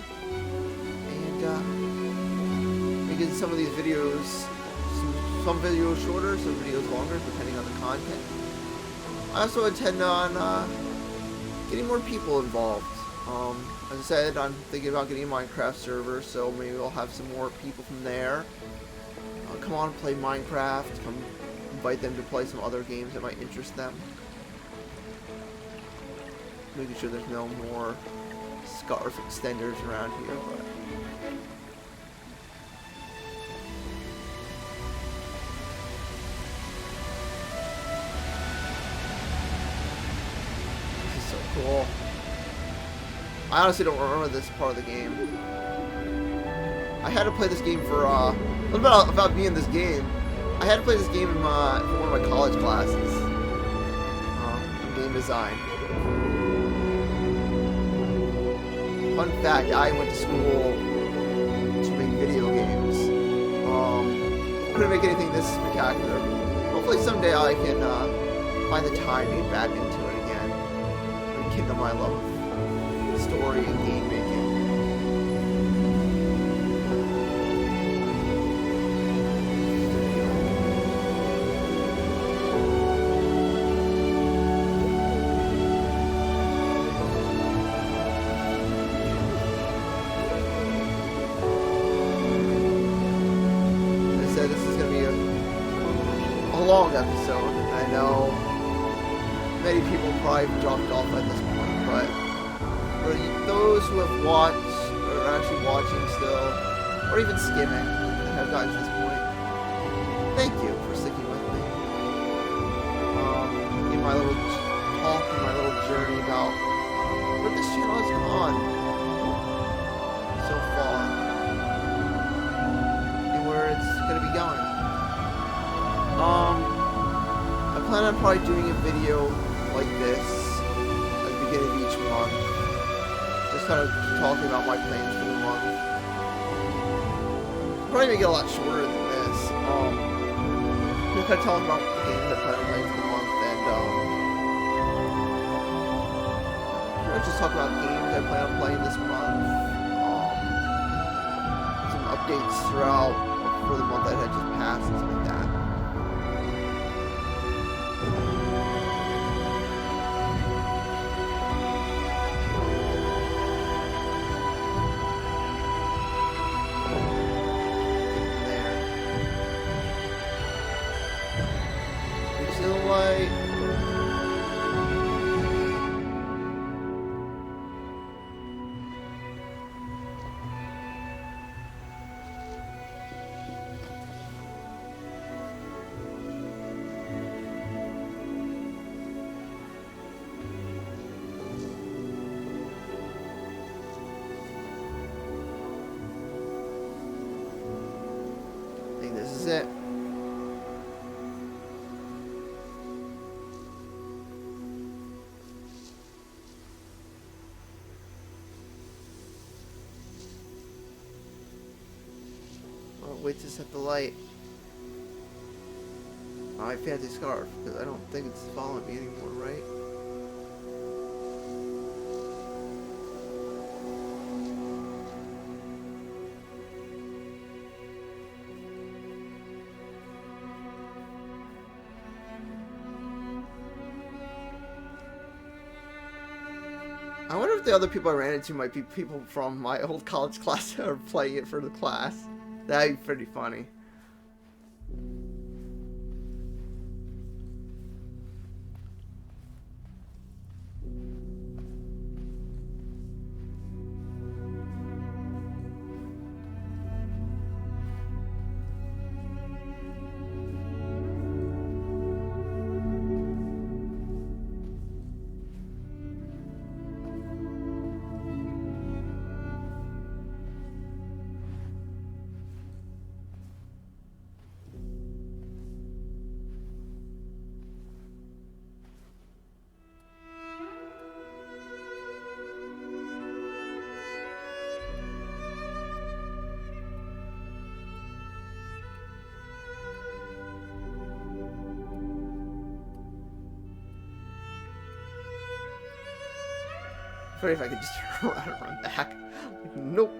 and making some of these videos, some videos shorter, some videos longer, depending on the content. I also intend on getting more people involved. As I said, I'm thinking about getting a Minecraft server, so maybe we'll have some more people from there. Come on and play Minecraft. Come invite them to play some other games that might interest them. Making sure there's no more scarf extenders around here, but this is so cool. I honestly don't remember this part of the game. I had to play this game for about me in this game. I had to play this game in for one of my college classes, game design. Fun fact: I went to school to make video games. Couldn't make anything this spectacular. Hopefully someday I can find the time to get back into it again, and rekindle my love of story and game making. long episode. I know many people probably dropped off at this point, but for those who have watched, or are actually watching still, or even skimming, and have gotten to this point, thank you for sticking with me. In my little talk, in my little journey about where this channel has gone so far, and where it's going to be going. I plan on probably doing a video like this at the beginning of each month. Just kind of talking about my plans for the month. Probably make it a lot shorter than this. Just kind of talking about the games I plan on playing for the month, and just talk about games I plan on playing this month. Some updates throughout for the month that had just passed, and stuff like that. This is it. I'll wait to set the light. My fancy scarf, because I don't think it's following me anymore, right? I wonder if the other people I ran into might be people from my old college class that are playing it for the class. That'd be pretty funny. Funny if I could just turn around and run back. Nope.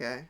Okay.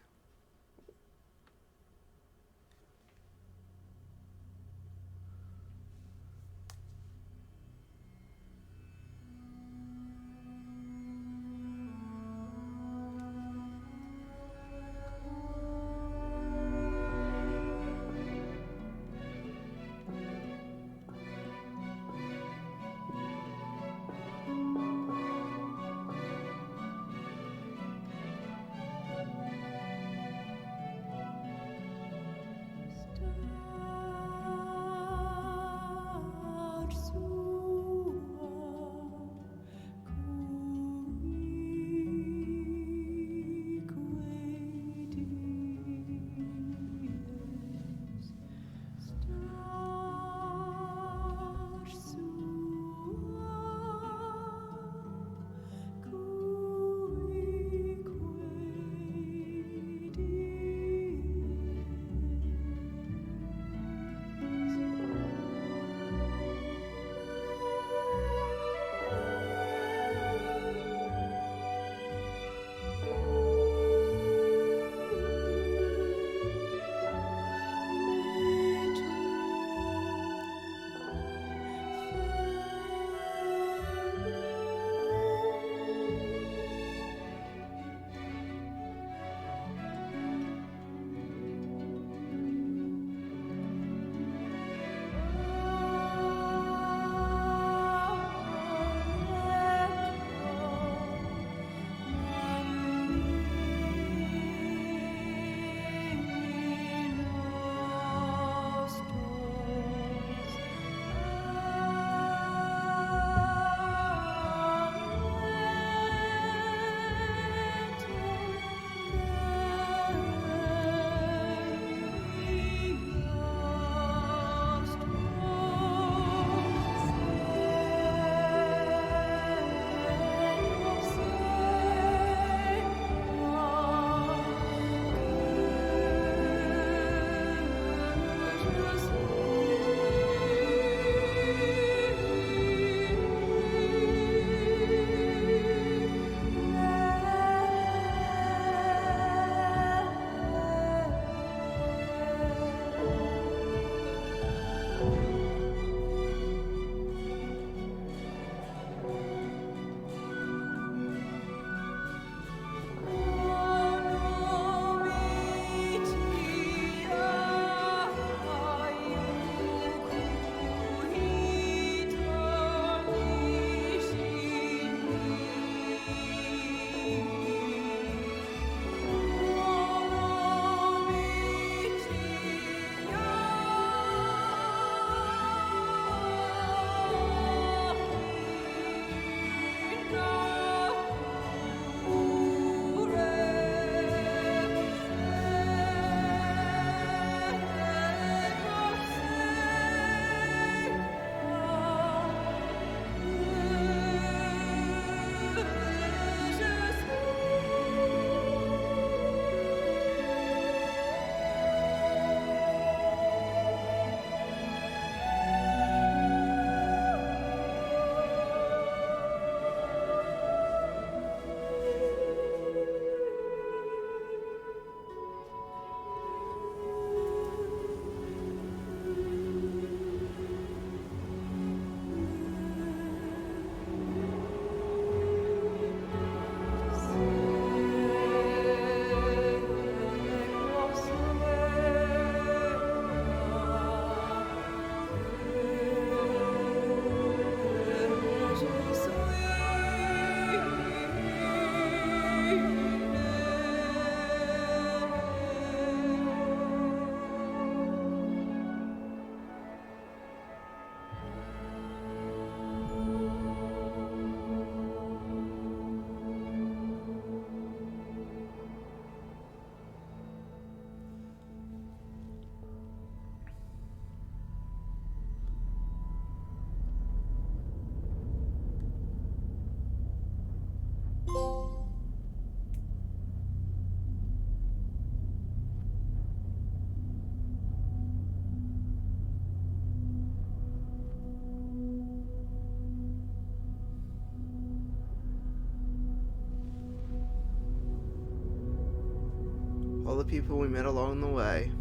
people we met along the way.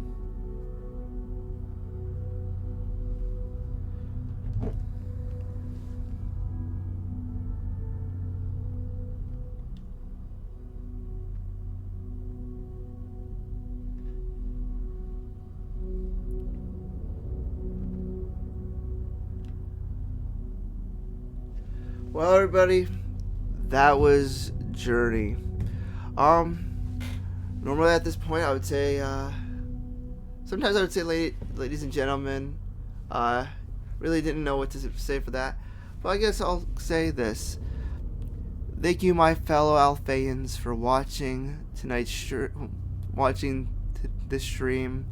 Well, everybody, that was Journey. Normally at this point, I would say, sometimes I would say, ladies and gentlemen, really didn't know what to say for that. But I guess I'll say this. Thank you, my fellow Alpheians, for watching this stream.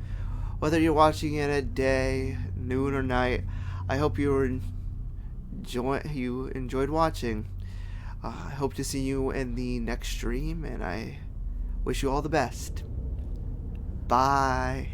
Whether you're watching it at day, noon, or night, I hope you enjoyed watching. I hope to see you in the next stream, and I wish you all the best. Bye.